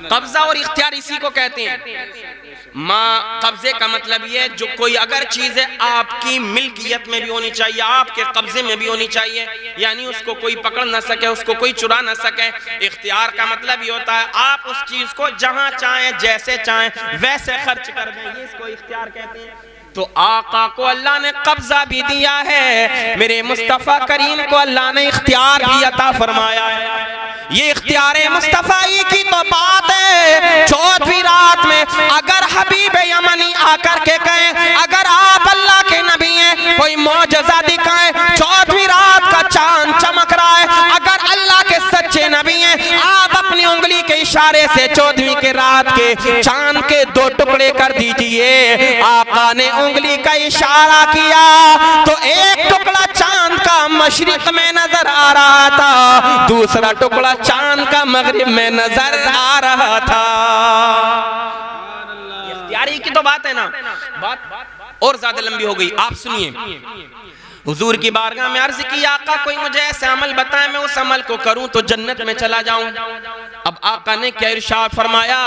कब्जा और इख्तियार इसी को कहते हैं। माँ कब्जे का मतलब ये जो कोई अगर चीज़ है आपकी मिल्कियत में भी होनी चाहिए, आपके कब्जे में भी होनी चाहिए, यानी उसको कोई पकड़ ना सके, उसको कोई चुरा ना सके। इख्तियार का मतलब ये होता है आप उस चीज़ को जहाँ चाहें जैसे चाहें वैसे खर्च कर दें, ये इसको इख्तियार कहते हैं। तो आका को अल्लाह ने कब्जा भी दिया है, मेरे मुस्तफ़ा करीम को अल्लाह ने इख्तियार भी अता फरमाया है। ये इख्तियार मुस्तफ़ाई की तो बात है। 14वीं रात में अगर हबीब यमनी आकर के कहें अगर आप अल्लाह के नबी हैं, कोई मौजज़ा दिखाएं, 14वीं रात का चांद चमक रहा है, अगर अल्लाह के सच्चे नबी हैं, आप अपनी उंगली के इशारे से 14वीं के रात के चांद के 2 टुकड़े कर दीजिए। आका ने उंगली का इशारा किया तो एक टुकड़ा चांद का मशरिक में नजर आ रहा था, दूसरा टुकड़ा चांद का मगरिब में नजर आ रहा था। इख्तियारी की तो बात है ना, बात और ज्यादा लंबी हो गई। आप सुनिए, हुजूर की बारगाह में अर्ज की, आका कोई मुझे ऐसे अमल बताए मैं उस अमल को करूं तो जन्नत में चला जाऊं। अब आका ने क्या इरशाद फरमाया,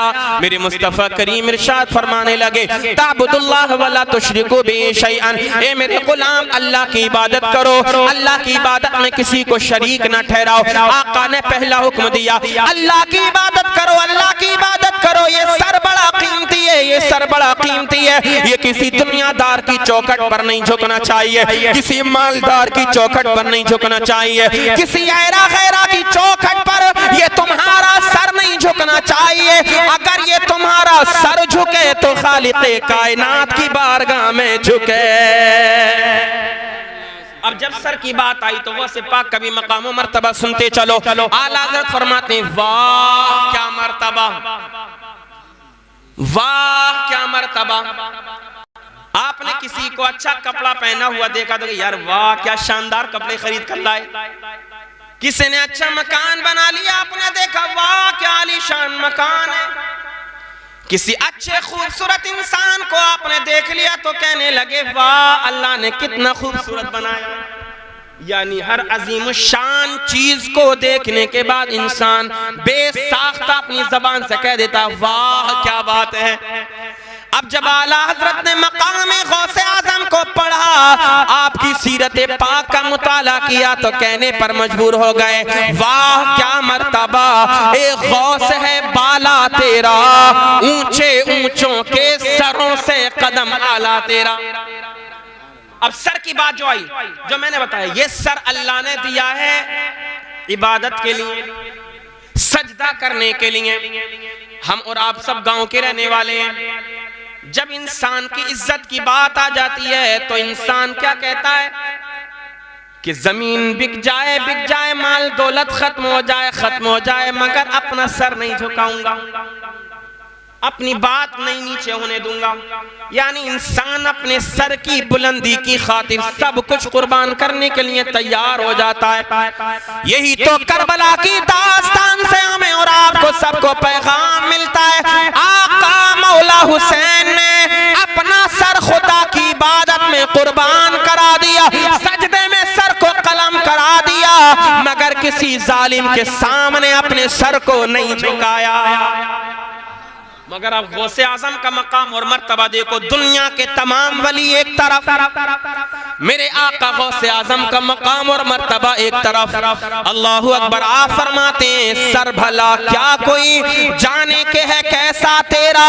मेरे मुस्तफा करीम इरशाद फरमाने लगे, ताबुदुल्लाह वला तुशरिकू बिही शैअन, ए मेरे गुलाम अल्लाह की इबादत करो, अल्लाह की इबादत में किसी को शरीक ना ठहराओ। आका ने पहला हुक्म दिया, अल्लाह की इबादत करो, अल्लाह की इबादत करो। ये सर बड़ा कीमती है, ये सर बड़ा कीमती है, ये किसी दुनियादार की चौखट पर नहीं झुकना चाहिए, किसी मालदार की चौखट पर नहीं झुकना चाहिए, किसी ऐरा गैरा की चौखट पर ये तुम्हारा सर नहीं झुकना चाहिए। अगर ये तुम्हारा सर झुके तो खालिक़े कायनात की बारगाह में झुके। अब जब सर की बात आई तो वह से पाक कभी मकाम मर्तबा सुनते चलो। आला हज़रत फरमाते हैं, वाह क्या मर्तबा, वाह क्या मर्तबा। आपने किसी को अच्छा कपड़ा पहना हुआ देखा तो यार वाह क्या शानदार कपड़े खरीद कर लाए। किसी ने अच्छा मकान बना लिया, आपने देखा वाह क्या आलीशान मकान है। किसी अच्छे खूबसूरत इंसान को आपने देख लिया तो कहने लगे वाह अल्लाह ने कितना खूबसूरत बनाया। यानी हर अजीम शान चीज को देखने के बाद इंसान बेसाख्ता अपनी जबान से कह देता वाह क्या बात है। अब जब आला हजरत ने मकाम गौसे आजम को पढ़ा, आपकी सीरत पाक का मुताला किया तो कहने पर मजबूर हो गए, वाह क्या मर्तबा, एक गौस है बाला तेरा, ऊंचे ऊंचों के सरों से कदम आला तेरा। अब सर की बात जो आई, जो मैंने बताया, ये सर अल्लाह ने दिया है इबादत के लिए, सजदा करने के लिए। हम और आप सब गांव के रहने वाले हैं। जब इंसान की इज्जत की बात आ जाती है तो इंसान क्या कहता है कि जमीन बिक जाए, माल दौलत खत्म हो जाए, मगर अपना सर नहीं झुकाऊंगा, अपनी बात नहीं नीचे होने दूंगा। यानी इंसान अपने सर की बुलंदी की खातिर सब कुछ कुर्बान करने के लिए तैयार हो जाता है। यही तो करबला की दास्तान से हमें और आपको सबको पैगाम मिलता है। आका मौला हुसैन ने अपना सर खुदा की इबादत में कुर्बान करा दिया, सजदे में सर को कलम करा दिया, मगर किसी जालिम के सामने अपने सर को नहीं झुकाया। मगर अब गौसे आजम का मकाम और मर्तबा देखो, दुनिया के तमाम वली एक तरफ, मेरे आका गौसे आजम का मकाम और मर्तबा एक तरफ। अल्लाहु अकबर। आप फरमाते हैं, सर भला क्या कोई जाने के है कैसा तेरा,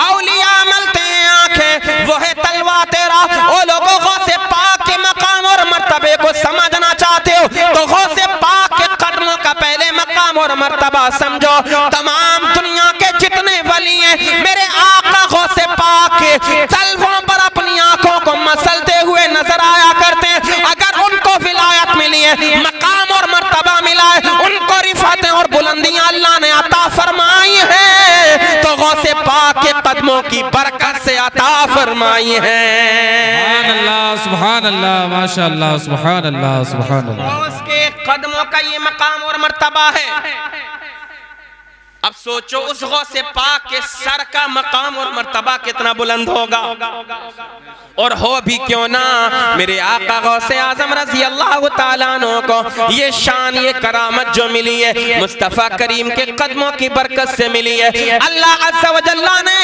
औलिया मलते हैं आंखें वो है तलवा तेरा। ओ लोगों, गौसे पाक के मकाम और मर्तबे को समझना चाहते हो तो गौसे पाक के कदमों का पहले मकाम और मर्तबा समझो। तमाम दुनिया के जितने वली मेरे आका गौसे पाक के तलवों पर अपनी आंखों को मसलते हुए नजर आया करते हैं। अगर उनको विलायत मिली है, मकाम और मर्तबा मिला है, उनको रिफातें और बुलंदियां अल्लाह ने अता फरमाई है तो गौसे पाक के कदमों की बरकत से अता फरमाई है। सुभान अल्लाह, सुभान अल्लाह, माशाअल्लाह, सुभान अल्लाह, सुभान अल्लाह। उसके कदमों का ये मकाम और मर्तबा है। अब सोचो उस गौसे पाक के सर का मकाम और मर्तबा कितना बुलंद होगा। और हो भी क्यों ना, मेरे आका गौसे आजम रजी अल्लाह ताला अन्हु को ये शान, ये करामत जो मिली है मुस्तफा करीम के कदमों की बरकत से मिली है। अल्लाह अज़्ज़ा व जल्ला ने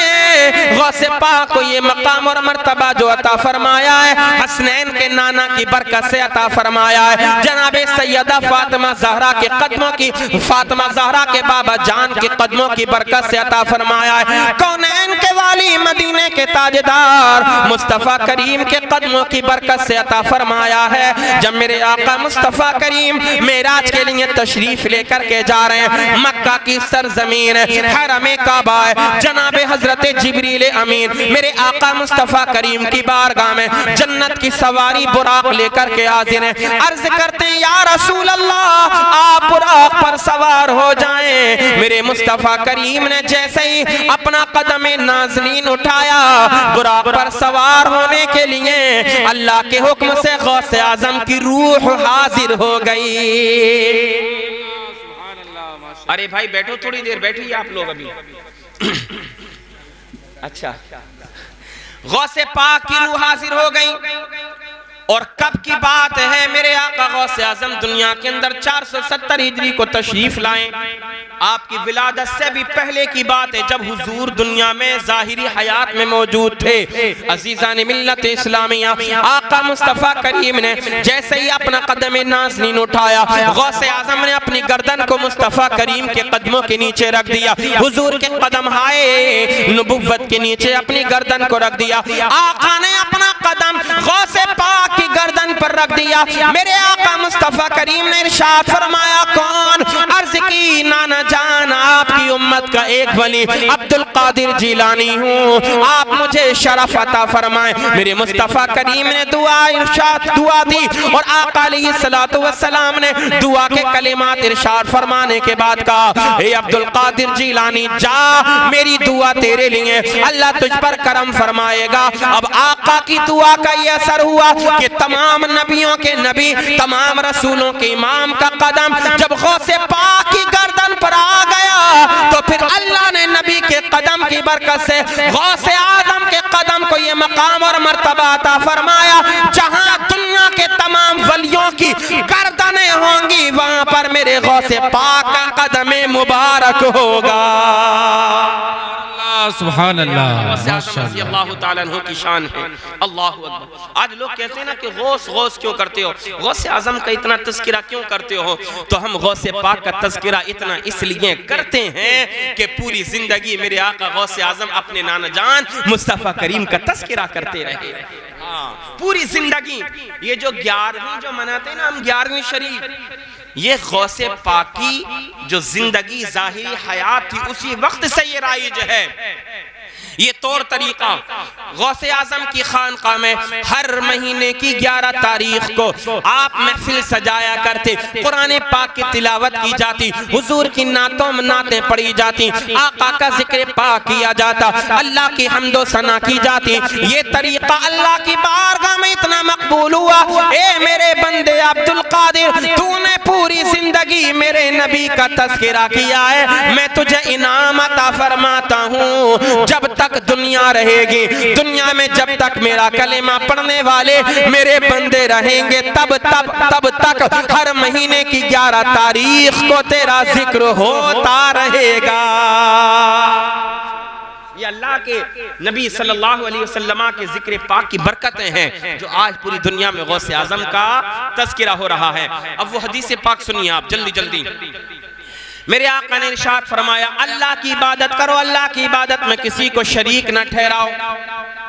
गौसे पाक को ये मकाम और मर्तबा जो अता फरमाया है, हसनैन के नाना की बरकत से अता फरमाया है। जनाबे सैयदा फातिमा ज़हरा के कदमों की, फातिमा ज़हरा के बाबा जान के कदमों की बरकत से अता फरमाया है। कौनैन के वाली, मदीने के ताजदार मुस्तफा करीम के कदमों की बरकत से अता फरमाया है। जब मेरे आका मुस्तफा करीम मेराज के लिए तशरीफ लेकर के जा रहे हैं, मक्का की सरजमीन हरम काबा है, जनाबे हजरत जिब्रील अमीन मेरे आका मुस्तफा करीम की बारगाह में जन्नत की सवारी बुराक लेकर के हाजिर हैं। अर्ज करते हैं, या रसूल अल्लाह, आप बुराक पर सवार हो जाएं। मेरे मुस्तफ़ा करीम ने जैसे ही अपना कदम नाज़नीन उठाया बुराक पर सवार होने के लिए, अल्लाह के हुक्म से गौसे आजम की रूह हाजिर हो गई। अरे भाई बैठो, थोड़ी देर बैठिए आप लोग अभी। अच्छा, गौसे पाक की रूह हाजिर हो गई। और कब की बात है, मेरे आका गौसे आजम दुनिया के अंदर 470 हिजरी को तशरीफ लाएं। आपकी विलादत से भी पहले की बात है, जब हुजूर दुनिया में जाहिरी हयात में मौजूद थे। अजीज़ान मिल्लत इस्लामिया, आका मुस्तफ़ा करीम ने जैसे ही अपना कदम नाज़नीन उठाया, गौसे आजम ने अपनी गर्दन को मुस्तफ़ा करीम के कदमों के नीचे रख दिया। हुजूर के कदम आए नबुव्वत के नीचे अपनी गर्दन को रख दिया। आका ने अपना कदम गौसे पाक की गर्दन पर रख दिया। मेरे आका मुस्तफ़ा करीम ने इरशाद फरमाया, कौन? अर्ज़ की नाना जान, आपकी उम्मत का एक वली अब्दुल कादिर जिलानी हूँ, आप मुझे शरफ अता फरमाएं। मेरे मुस्तफ़ा करीम ने दुआ दी और आका अलैहिस्सलातु वस्सलाम ने दुआ के कलिमात इरशाद फरमाने के बाद कहा, हे अब्दुल कादिर जिलानी, जा, मेरी दुआ तेरे लिए, अल्लाह तुझ पर करम फरमाएगा। अब आका की दुआ का ये असर हुआ कि तमाम नबियों के नबी, तमाम रसूलों के इमाम का कदम जब गौसे पाक की गर्दन पर आ गया, तो फिर अल्लाह ने नबी के कदम की बरकत से गौसे आजम के कदम को ये मकाम और मर्तबा अता फरमाया, जहां दुनिया के तमाम वलियों की गर्दनें होंगी, वहां पर मेरे गौसे पाक का कदम मुबारक होगा। सुभान अल्लाह, अल्लाह ताला अन्हु की शान है। अल्लाह अकबर। आज लोग कहते हैं ना कि गौस गौस क्यों करते हो, गौसे आजम का इतना तज़किरा क्यों करते हो? तो हम गौसे पाक का तज़किरा इतना इसलिए करते हैं कि पूरी जिंदगी मेरे आका गौसे आजम अपने नाना जान मुस्तफ़ा करीम का तज़किरा करते रहे। पूरी जिंदगी ये जो 11वीं जो मनाते हैं ना हम, 11वीं शरीफ, ये गौसे पाक की जो जिंदगी जाहिरी हयात थी उसी वक्त से ये राइज है। ये तौर तरीका गौसे आजम की खानका में हर महीने की 11 तारीख को आप महफिल सजाया करते, कुरान पाक की तिलावत की जाती, हुजूर की नातों में नातें पढ़ी जाती, आका का जिक्र पाक किया जाता, अल्लाह की हम्दो सना की जाती। ये तरीका अल्लाह की बारगाह में इतना मकबूल हुआ, ए मेरे बंदे अब्दुल कादिर, तूने पूरी जिंदगी मेरे नबी का तज़किरा किया है, मैं तुझे इनाम अता फरमाता हूँ। जब तक दुनिया रहेगी, दुनिया में जब तक मेरा कलेमा पढ़ने वाले मेरे बंदे रहेंगे, तब तक हर महीने की 11 तारीख को तेरा जिक्र होता रहेगा। ये अल्लाह के नबी सल्लल्लाहु अलैहि वसल्लम के जिक्र पाक की बरकतें हैं जो आज पूरी दुनिया में गौसे आजम का तज़किरा हो रहा है। अब वो हदीस पाक सुनिए आप जल्दी जल्दी। मेरे आका ने इरशाद फरमाया, अल्लाह की इबादत करो, अल्लाह की इबादत में किसी को शरीक न ठहराओ।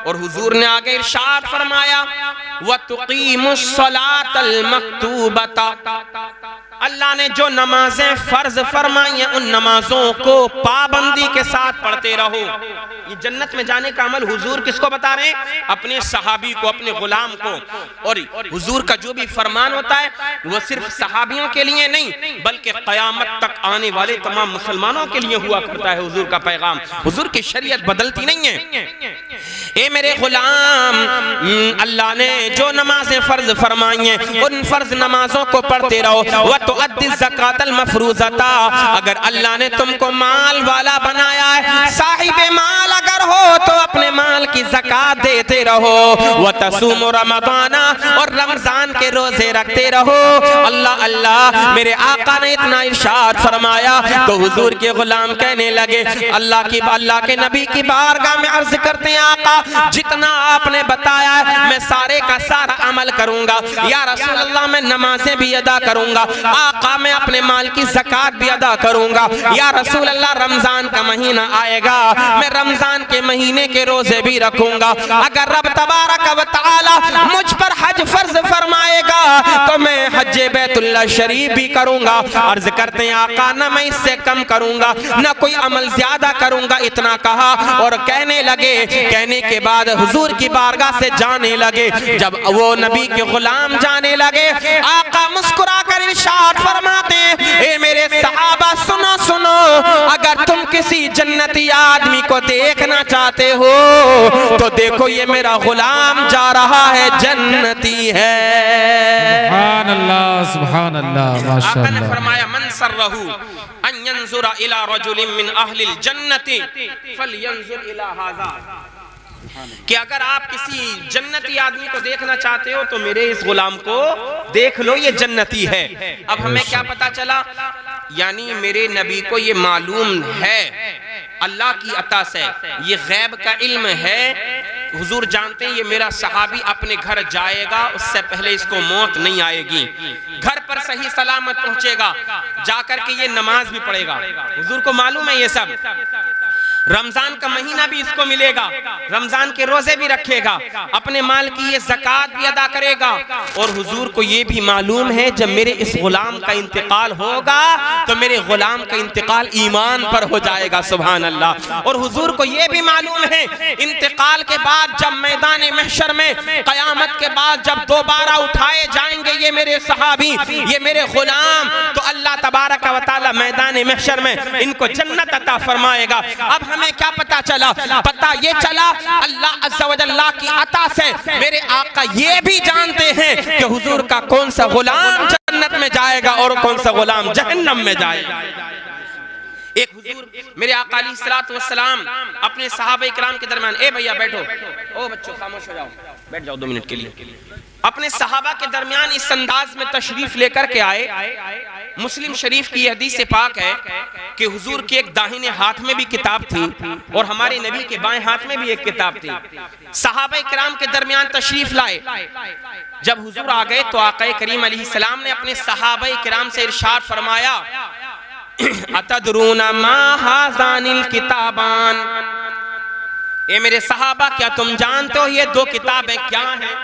और हुजूर ने आगे इरशाद फरमाया, व तुकीमुस्सलातल मक्तूबता, अल्लाह ने जो नमाजें फर्ज फरमाई हैं उन नमाजों को पाबंदी के साथ पढ़ते रहो। ये जन्नत में जाने का अमल हुजूर किसको बता रहे हैं? अपने सहाबी को, अपने गुलाम को। और हुजूर का जो भी फरमान होता है वो सिर्फ सहाबियों के लिए नहीं बल्कि क़यामत तक आने वाले तमाम मुसलमानों के लिए हुआ करता है। हुजूर का पैगाम, हुजूर की शरीयत बदलती नहीं है। ए मेरे गुलाम, अल्लाह ने जो नमाजें फर्ज फरमाई हैं उन फर्ज नमाजों को पढ़ते रहो। व तो अद्दी ज़कातल मफरूज़ता, अगर अल्लाह ने तुमको माल वाला बनाया है, साहिबे माल अगर हो तो अपने माल की ज़कात देते रहो। व तसूमु रमज़ाना, और रमजान के रोजे रखते रहो। अल्लाह अल्लाह, मेरे आका ने इतना इरशाद फरमाया तो हुजूर के गुलाम कहने लगे, अल्लाह के नबी की बारगाह में अर्ज करते हैं, आका जितना आपने बताया है मैं सारे का सारा अमल करूंगा। या रसूल अल्लाह, मैं नमाजें भी अदा करूंगा। आका, मैं अपने माल की ज़कात भी अदा करूंगा। या रसूल अल्लाह, रमजान का महीना आएगा, मैं रमजान के महीने के रोजे भी रखूंगा। अगर रब तबारक व तआला मुझ पर हज फर्ज फरमाएगा तो मैं हज बैतुल्लाह शरीफ भी करूंगा। अर्ज करते हैं, आका ना मैं इससे कम करूंगा ना कोई अमल ज्यादा करूंगा। इतना कहा और कहने लगे, कहने के बाद हुजूर की बारगाह से जाने लगे। जब वो नबी के गुलाम जाने लगे, आका मुस्कुरा कर इरशाद फरमाते हैं, ए मेरे सहाबा, सहाबा सुनो सुनो, अगर तुम किसी जन्नती आदमी को देखना चाहते हो तो देखो ये मेरा गुलाम जा रहा है, जन्नती है। सुभान अल्लाह, सुभान अल्लाह, आका ने माशाअल्लाह। फरमाया मन सर्रहु अन यंजुरा इला रजुलिन मिन अहलिल जन्नति फलयंजुर इला हाज़ा, कि अगर आप किसी जन्नती आदमी को देखना चाहते हो तो मेरे इस गुलाम को देख लो, ये जन्नती है। अब हमें क्या पता चला, यानी मेरे नबी को ये मालूम है अल्लाह की अता से, ये गैब का इल्म है। हुजूर जानते हैं ये मेरा सहाबी अपने घर जाएगा, उससे पहले इसको मौत नहीं आएगी, घर पर सही सलामत पहुंचेगा, जाकर के ये नमाज भी पढ़ेगा। हुजूर को मालूम है ये सब। रमजान का महीना भी इसको मिलेगा, रमजान के रोजे भी रखेगा, अपने माल की ये ज़कात भी अदा करेगा। और हुजूर को ये भी मालूम है जब मेरे इस गुलाम का इंतकाल होगा तो मेरे गुलाम का इंतकाल ईमान पर हो जाएगा। सुभान अल्लाह। और हुजूर को ये भी मालूम है इंतकाल के बाद जब मैदान महशर में कयामत के बाद जब दोबारा उठाए जाएंगे ये मेरे सहाबी, ये मेरे गुलाम, तो अल्लाह तबारक व तआला मैदान महशर में इनको जन्नत अता फरमाएगा। अब हमें क्या पता चला? पता ये चला अल्लाह अज़्ज़ा व जल्ला की अता से मेरे आका ये भी जानते हैं कि हुजूर का कौन सा गुलाम जन्नत में जाएगा और कौन सा गुलाम जहन्नम में जाएगा। एक हुजूर मेरे आका अलैहिस्सलातु वस्सलाम अपने सहाबा इकराम के दरमियान, ए भैया बैठो, ओ बच्चों खामोश हो जाओ, बैठ जाओ 2 मिनट के लिए, अपने सहाबा के दरमियान इस अंदाज में तशरीफ लेकर के आए। मुस्लिम शरीफ की हदीस पाक है कि हुजूर के एक दाहिने हाथ में भी किताब थी और हमारे नबी के बाएं हाथ में भी एक किताब थी। सहाबा इकराम के दरमियान तशरीफ लाए, जब हुजूर आ गए तो आका करीम अलैहिस्सलाम ने अपने सहाबा इकराम से इरशाद फरमाया, अतदरूना मा हाज़ानिल किताबान, ए मेरे सहाबा क्या तुम जानते हो ये 2 किताबें क्या हैं?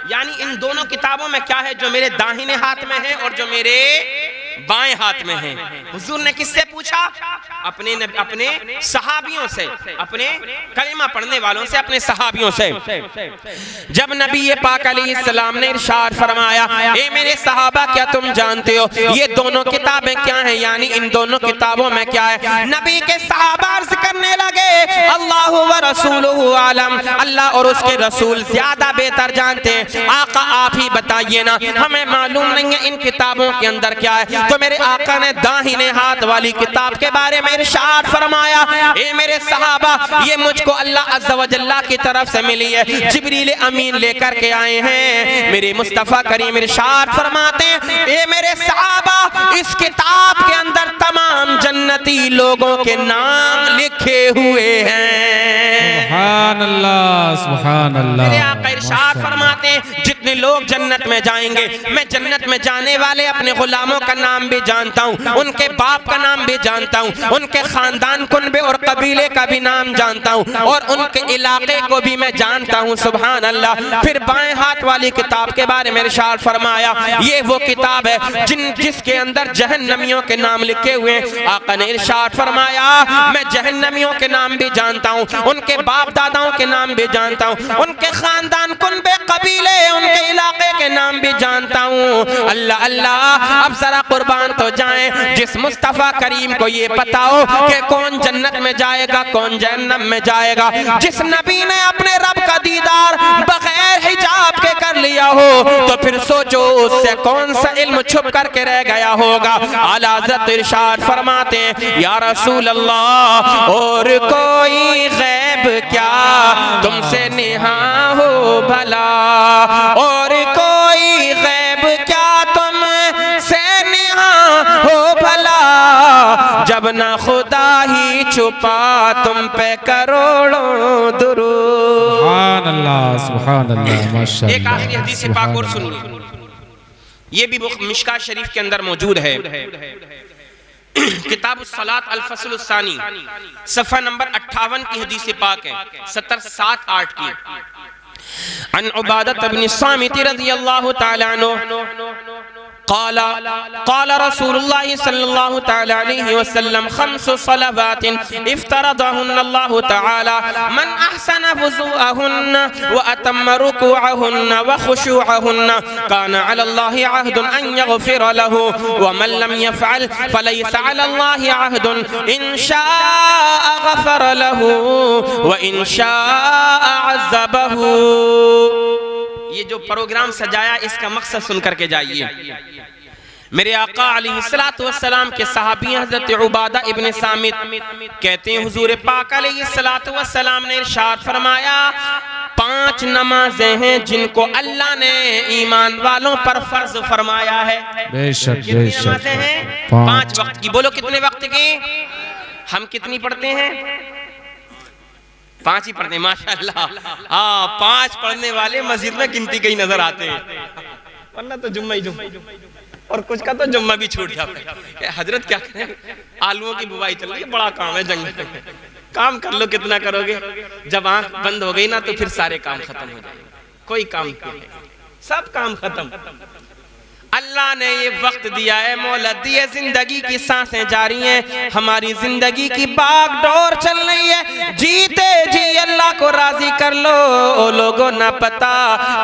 यानी इन दोनों किताबों में क्या है जो मेरे दाहिने हाथ में है और जो मेरे बाएं हाथ में है? हुजूर ने किससे पूछा? अपने सहाबियों से, अपने कलिमा पढ़ने वालों से, अपने सहाबियों से। जब नबी पाक अलैहिस्सलाम ने इरशाद फरमाया, ए मेरे सहाबा क्या तुम जानते हो ये दोनों किताबें क्या हैं? यानी इन दोनों किताबों में क्या है? नबी के सहाबा अर्ज़ करने लगे, अल्लाह व रसूलुहु आलम, अल्लाह और उसके रसूल ज्यादा बेहतर जानते हैं। आका आप ही बताइए ना, हमें मालूम नहीं है इन किताबों के अंदर क्या है। तो मेरे आका ने दाहिने हाथ वाली किताब के बारे में इरशाद फरमाया, ए मेरे सहाबा ये मुझको अल्लाह अज़्ज़ा व जल्ला की तरफ से मिली है, जिब्रील अमीन लेकर के आए हैं। मेरे मुस्तफ़ा करीम इरशाद फरमाते हैं, ए मेरे सहाबा इस किताब के अंदर तमाम जन्नती लोगों के नाम लिखे हुए हैं। सुभान अल्लाह, सुभान अल्लाह। मेरे आका इरशाद फरमाते हैं, जितने लोग जन्नत में जाएंगे मैं जन्नत में जाने वाले अपने गुलामों का नाम भी जानता हूँ, उनके बाप का नाम भी जानता हूँ, उनके खानदान कुनबे और कबीले का भी नाम जानता हूँ और उनके इलाके को भी मैं जानता हूँ। सुभान अल्लाह। फिर बाएं हाथ वाली किताब के बारे में इरशाद फरमाया, ये वो किताब है जिसके अंदर जहन्नमियों के नाम लिखे हुए हैं। आका ने इरशाद फरमाया, मैं जहन्नमियों के नाम भी जानता हूँ, उनके बाप दादाओं के नाम भी जानता हूँ, उनके खानदान कुनबे कबीले उनके इलाके के नाम भी जानता हूँ। अल्लाह अल्लाह, अब जरा कुर्बान तो जाएं, जिस मुस्तफ़ा करीम को ये पता हो कि कौन जन्नत में जाएगा कौन जहन्नम में जाएगा, जिस नबी ने अपने रब का दीदार बगैर हिजाब के कर लिया हो, तो फिर सोचो उससे कौन सा इल्म छुप करके रह गया होगा। आला हज़रत इरशाद फरमाते हैं, या रसूल अल्लाह और कोई गैब क्या तुमसे निहा हो भला, और कोई गैब क्या तुमसे निहा हो भला, जब ना खुदा ही छुपा तुम पे करोड़ों दुरूद। सुभान अल्लाह, सुभान अल्लाह, माशाअल्लाह। एक आखिरी हदीस पाक और सुनिए, ये भी मिशकात शरीफ के अंदर मौजूद है। किताब सलात अल फस्ल सानी सफ़ा नंबर 58 की हदीस पाक है, 70-7-8 की। अन उबादत इब्न सामित रज़ियल्लाहु तआला अन्हु क़ाल रसूलुल्लाह सल्लल्लाहु तआला अलैहि वसल्लम खम्सु सलावातिन इफ्तरदहुन्न अल्लाहु तआला मन अहसन वुज़ूअहुन्न व अतम्म रुकूअहुन्न व खुशूअहुन्न काना अला अल्लाहि अहदुन अन यग़फिर लहु व मन लम यफ़अल फलैसा अला अल्लाहि अहदुन इन शाअ गफ़र लहु व इन शाअ अज़्ज़बहु। ये जो प्रोग्राम सजाया इसका मकसद सुन करके जाइए। मेरे आका अलैहिस्सलातु वस्सलाम के सहाबी हज़रत उबादा इब्न सामित कहते हैं हुजूर पाक अलैहिस्सलातु वस्सलाम ने इरशाद फरमाया 5 नमाजें हैं जिनको अल्लाह ने ईमान वालों पर फर्ज फरमाया है। बेशक कितनी बेशक नमाजें हैं? 5 वक्त की। बोलो कितने वक्त की? हम कितनी पढ़ते हैं? 5 ही पढ़ते हैं माशाअल्लाह। हाँ 5 पढ़ने वाले मस्जिद में गिनती कहीं नजर आते हैं, वरना तो जुम्मा ही जुम्मा, और कुछ का तो जुम्मा भी छूट जाता है। हजरत क्या करें, आलूओं की बुवाई चल रही है, बड़ा काम है जंगल में, काम कर लो कितना करोगे, जब आंख बंद हो गई ना तो फिर सारे काम खत्म हो जाएंगे, कोई काम नहीं, सब काम खत्म। अल्लाह ने ये वक्त दिया है, मोहलत दी है, जिंदगी की सांसें जारी हैं, हमारी जिंदगी की बागडोर चल रही है। जीते जी अल्लाह को राजी कर लो ओ लोगों, ना पता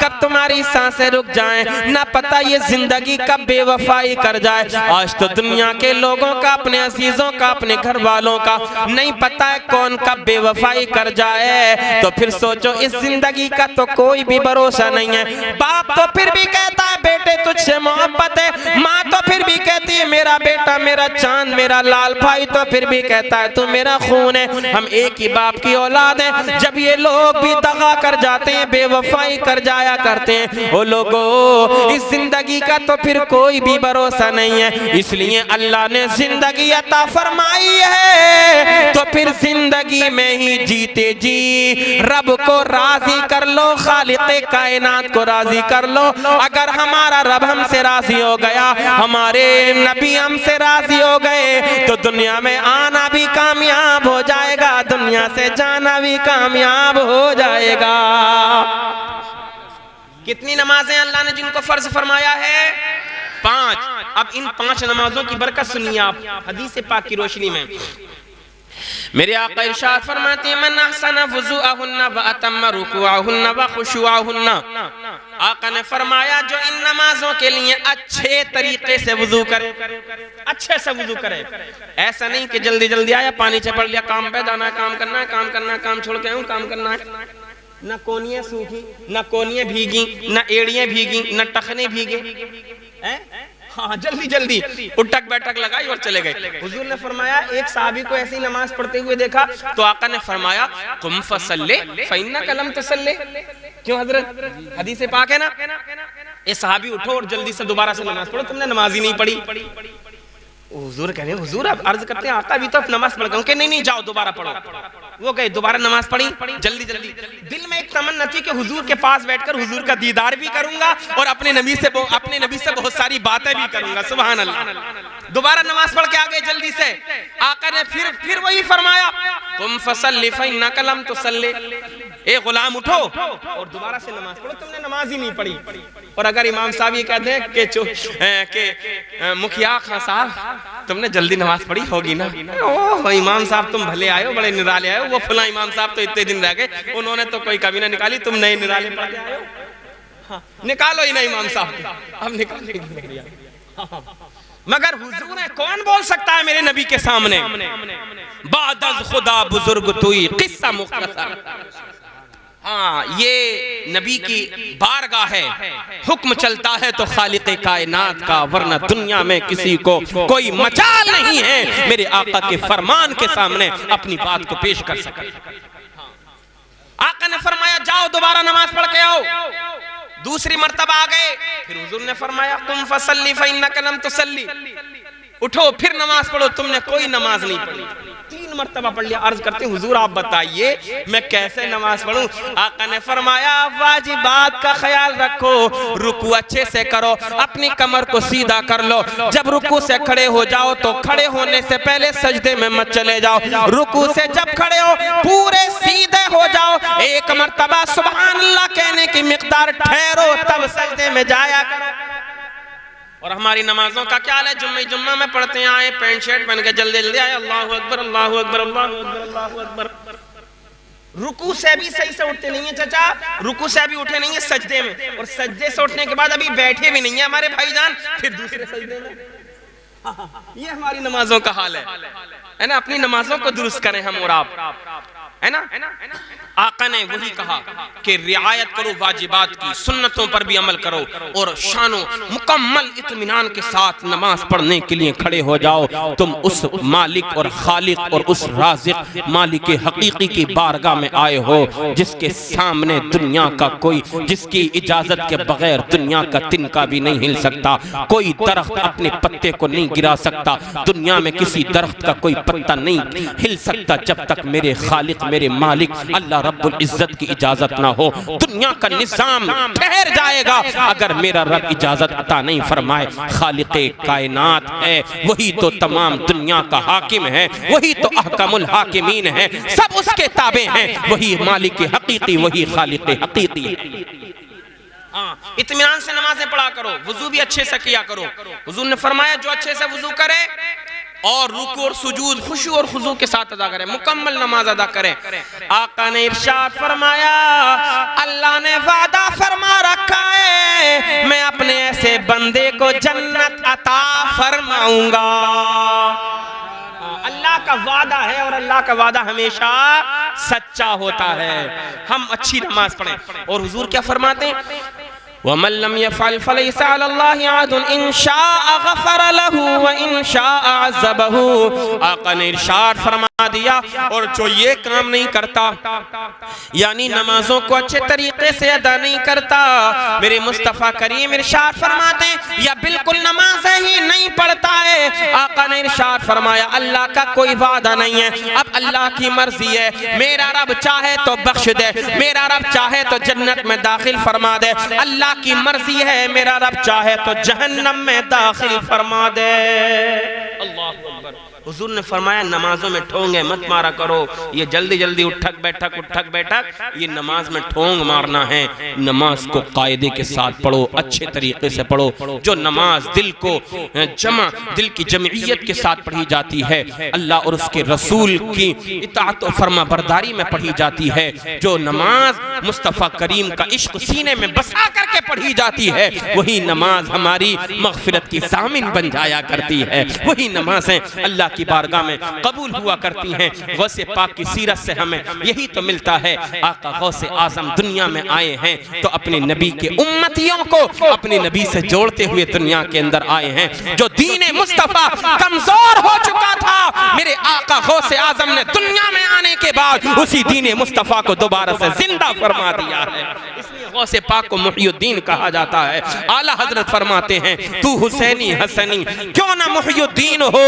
कब तुम्हारी सांसें रुक जाएं, ना पता ये जिंदगी कब बेवफाई कर जाए। आज तो दुनिया के लोगों का, अपने अजीजों का, अपने घर वालों का नहीं पता है कौन कब बेवफाई कर जाए। तो फिर सोचो इस जिंदगी का तो कोई भी भरोसा नहीं है। बाप तो फिर भी कहता है बेटे तुझसे मोहब्बत है, माँ तो फिर भी कहती है मेरा बेटा, मेरा चांद, मेरा लाल, भाई तो फिर भी कहता है तू मेरा खून है, हम एक ही बाप की औलाद हैं। जब ये लोग भी दगा कर जाते हैं, बेवफाई कर जाया करते हैं, वो लोगों इस जिंदगी का तो फिर कोई भी भरोसा नहीं है। इसलिए अल्लाह ने जिंदगी अता फरमाई है, तो फिर जिंदगी में ही जीते जी रब को राजी कर लो, खालिक़े कायनात को राजी कर लो। अगर हमारा रब हमसे राजी हो गया, हमारे नबी हमसे राजी हो गए, तो दुनिया में आना भी कामयाब हो जाएगा, दुनिया से जाना भी कामयाब हो जाएगा। कितनी नमाजें अल्लाह ने जिनको फर्ज फरमाया है? 5। अब इन 5 नमाजों की बरकत सुनिए आप हदीस पाक की रोशनी में। मेरे आका इरशाद फरमाते हैं मन अहसन वुज़ूअहुन्ना व अतम्म रुकूअहुन्ना व खुशूअहुन्ना। आका ने फरमाया जो इन नमाजों के लिए अच्छे तरीके से वुज़ू करे, अच्छे से वुज़ू करे, ऐसा नहीं कि जल्दी जल्दी आया, पानी से पढ़ लिया, काम पे जाना है, काम करना है, काम करना है, काम छोड़ के आऊं, काम करना है, न कोनियां सूखी, न कोनियां भीगी, न एड़ियां भीगी, न टखने भीगे, हाँ जल्दी जल्दी उठक बैठक लगाई और चले गए। हुजूर ने फरमाया एक सहाबी को ऐसी नमाज पढ़ते हुए देखा, तो आका ने फरमाया कुम फसल्ले फइन्नका लम तुसल्ले। क्यों हजरत, हदीस पाक है ना, ये सहाबी उठो और जल्दी से दोबारा से नमाज पढ़ो, तुमने नमाज ही नहीं पढ़ी। हुजूर कह रहे हैं, हुजूर आप अर्ज करते हैं आका भी तो नमाज पढ़ गए, कि नहीं जाओ दोबारा पढ़ो। वो गए दोबारा नमाज पढ़ी, जल्दी जल्दी। दिल में एक तमन्ना थी कि हुजूर के पास बैठकर हुजूर का दीदार भी करूंगा और अपने नबी से बहुत सारी बातें भी करूंगा। सुभान अल्लाह। दोबारा नमाज पढ़ के आ गए जल्दी से। आका ने फिर वही फरमाया तुम फसल्ली फइन्नका लम तुसल्ली, ए गुलाम उठो और दोबारा से नमाज पढ़ो, तुमने नमाज ही नहीं पढ़ी। और अगर इमाम साहब ये कहते हैं कि मुखिया खां साहब तुमने जल्दी नमाज पढ़ी होगी ना, ओह इमाम साहब तुम भले आए हो, बड़े निराले आए हो, वो फला इमाम साहब तो इतने दिन रह गए, उन्होंने तो कोई कभी ना निकाली, तुम नए निराले पढ़ के आए हो, हाँ, निकालो ही ना इमाम साहब, अब निकालो। मगर हुजूर है, कौन बोल सकता है मेरे नबी के सामने बादज़ खुदा बुजुर्ग तुई किस्सा मुख्तसर। हाँ ये नबी की बारगाह है, हुक्म चलता है तो खालिक़े कायनात का, वरना दुनिया में किसी को कोई मजाल नहीं है मेरे आका के फरमान के सामने अपनी बात को पेश कर सके। आका ने फरमाया जाओ दोबारा नमाज पढ़ के आओ। दूसरी मर्तबा आ गए, फिर हुजूर ने फरमाया कुम फसल्ली फइन्नका लम तुसल्ली, उठो फिर नमाज पढ़ो, तुमने कोई नमाज नहीं पढ़ी। 3 मर्तबा पढ़ लिया। अर्ज करते हुजूर आप बताइए मैं कैसे नमाज पढ़ूं? आका ने फरमाया वाजिबात का ख्याल रखो, रुकू अच्छे से करो, अपनी कमर को सीधा कर लो, जब रुकू से खड़े हो जाओ तो खड़े होने से पहले सजदे में मत चले जाओ, रुकू से जब खड़े हो पूरे सीधे हो जाओ, 1 मर्तबा सुभान अल्लाह कहने की मिकदार ठहरो, तब सजदे में जाया करो। और हमारी नमाजों का क्या हाल है? जुम्मा में पढ़ते हैं, आए पैंट शर्ट पहन के जल्दी जल्दी आए, अल्लाहु अकबर अल्लाहु अकबर अल्लाहु अकबर अल्लाहु अकबर। रुकू से भी सही से उठते नहीं है चाचा, रुकू से अभी उठे नहीं है सजदे में, और सजदे से उठने के बाद अभी बैठे भी नहीं है हमारे भाईजान, फिर दूसरे सजदे में। ये हमारी नमाजों का हाल है ना। अपनी नमाजों को दुरुस्त करें हम और आप, है ना। आका ने वही कहा कि रियायत करो वाजिबात की, सुन्नतों पर भी अमल करो, और शानो मुकम्मल इत्मीनान के साथ नमाज पढ़ने के लिए खड़े हो जाओ। तुम उस मालिक और खालिक और उस राज़िक मालिक हकीकी की बारगाह में आए हो, जिसके सामने दुनिया का कोई, जिसकी इजाजत के बगैर दुनिया का तिनका भी नहीं हिल सकता, कोई दरख्त अपने पत्ते को नहीं गिरा सकता, दुनिया में किसी दरख्त का कोई पत्ता नहीं हिल सकता जब तक मेरे खालिक, मेरे मालिक अल्लाह रब्बुल इज्जत की इजाजत ना हो। दुनिया का निजाम ठहर जाएगा अगर मेरा रब इजाजत अता नहीं फरमाए। खालिक़े कायनात है, वही तो तमाम दुनिया का हाकिम है, वही तो अहकमुल हाकिमीन है, सब उसके ताबे हैं, वही मालिक हकीकी, वही खालिक़ हकीकी। इत्मीनान से नमाजें पढ़ा करो, वुजू भी अच्छे से किया करो। हुजूर ने फरमाया जो अच्छे से वुजू करे और रुकू और सुजूद खुशू और खुजू के साथ अदा करें, मुकम्मल नमाज अदा करें। आका ने इरशाद फरमाया, अल्लाह ने वादा फरमा रखा है मैं अपने ऐसे बंदे को जन्नत अता फरमाऊंगा। अल्लाह का वादा है और अल्लाह का वादा हमेशा सच्चा होता है। हम अच्छी नमाज पढ़ें। और हुजूर क्या फरमाते हैं? वमन लम यफ़अल फलैसा अलल्लाहि अहदुन इन शाअ गफ़र लहू व इन शाअ अज़बहू। आका ने इरशाद फरमा दिया, और जो ये काम नहीं करता, यानी नमाजों को अच्छे तरीके से अदा नहीं करता, मेरे मुस्तफ़ा करीम इरशाद फरमाते हैं या बिल्कुल नमाज ही नहीं पढ़ता है, आका ने इरशाद फरमाया अल्लाह का कोई वादा नहीं है। अब अल्लाह की मर्जी है, मेरा रब चाहे तो बख्श दे, मेरा रब चाहे तो जन्नत में दाखिल फरमा दे, अल्लाह की मर्जी है, मेरा रब चाहे तो जहन्नम में दाखिल फरमा दे। अल्लाह अकबर। हुजूर ने फरमाया नमाजों में ठोंगे मत मारा करो, ये जल्दी जल्दी उठक बैठक, ये नमाज में ठोंग मारना है। नमाज को कायदे के साथ पढ़ो, अच्छे तरीके से पढ़ो। जो नमाज दिल को दिल की जमईयत के साथ पढ़ी जाती है, अल्लाह और उसके रसूल की इताअत और फरमा बरदारी में पढ़ी जाती है, जो नमाज मुस्तफ़ा करीम का इश्क सीने में बसा करके पढ़ी जाती है, वही नमाज हमारी मग़फ़िरत की ज़ामिन बन जाया करती है। वही नमाज़ें अल्लाह की बारगाह में कबूल हुआ करती हैं। गौसे पाक की सीरत से हमें यही तो मिलता है। आका गौसे आज़म दुनिया में आए हैं तो अपने नबी के उम्मतियों को अपने नबी से जोड़ते हुए दुनिया के अंदर आए हैं। जो दीन मुस्तफ़ा कमजोर हो चुका था, मेरे आका गौसे आज़म ने दुनिया में आने के बाद उसी दीन मुस्तफ़ा को दोबारा से जिंदा फरमा दिया है। इसलिए गौसे पाक को मुहियुद्दीन कहा जाता है। आला हजरत फरमाते हैं, तू हुसैनी हसनी क्यों ना मुहियुद्दीन हो,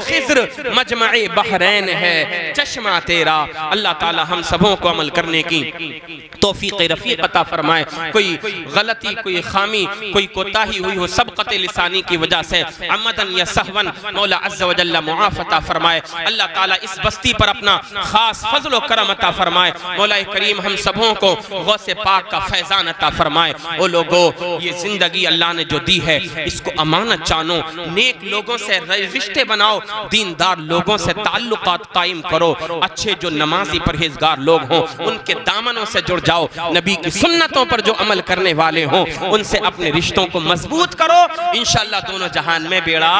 खिज़्र मजमए बहरैन है चश्मा तेरा। अल्लाह ताला हम सबों को अमल करने की तौफीक रफ़ीक अता फरमाए। कोई गलती, कोई खामी, कोई कोताही हुई हो सबक़त लिसानी की वजह से, अमदन या सहवन, मौला अज़्ज़ व जल्ल मुआफ़ अता फरमाए। अल्लाह ताला इस बस्ती पर अपना खास फज़ल व करम अता फरमाए। मौला करीम हम सबों को गौसे पाक का फैज़ान अता फरमाए। ओ लोगो, ये जिंदगी अल्लाह ने जो दी है इसको अमानत जानो, नेक लोगों से रिश्ते बनाओ, दीनदार लोगों से ताल्लुकात कायम करो, अच्छे जो नमाजी परहेजगार लोग हों उनके दामनों से जुड़ जाओ, नबी की सुन्नतों पर जो अमल करने वाले हों उनसे अपने रिश्तों को मजबूत करो। इंशाअल्लाह दोनों जहान में बेड़ा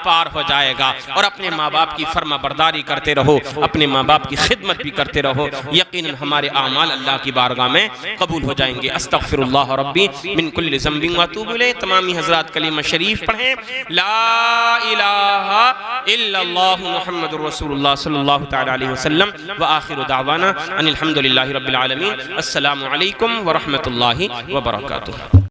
पार हो जाएगा। और अपने माँ बाप की फर्मा बरदारी करते रहो, अपने माँ बाप की खिदमत भी करते रहो, यकीनन हमारे आमाल अल्लाह की बारगाह में कबूल हो जाएंगे। अस्तगफिरुल्लाह रब्बी मिन कुल्लि ज़ंबिन व अतूबु इलैह। तमामी हज़रात कलीमा शरीफ पढ़ें, ला इलाहा इल्लल्लाहु मुहम्मदुर रसूलुल्लाह सल्लल्लाहु तआला अलैहि वसल्लम व आखिरु दावाना अनिल हम्दुलिल्लाहि रब्बिल आलमीन। अस्सलामु अलैकुम व रहमतुल्लाहि व बरकातुहू।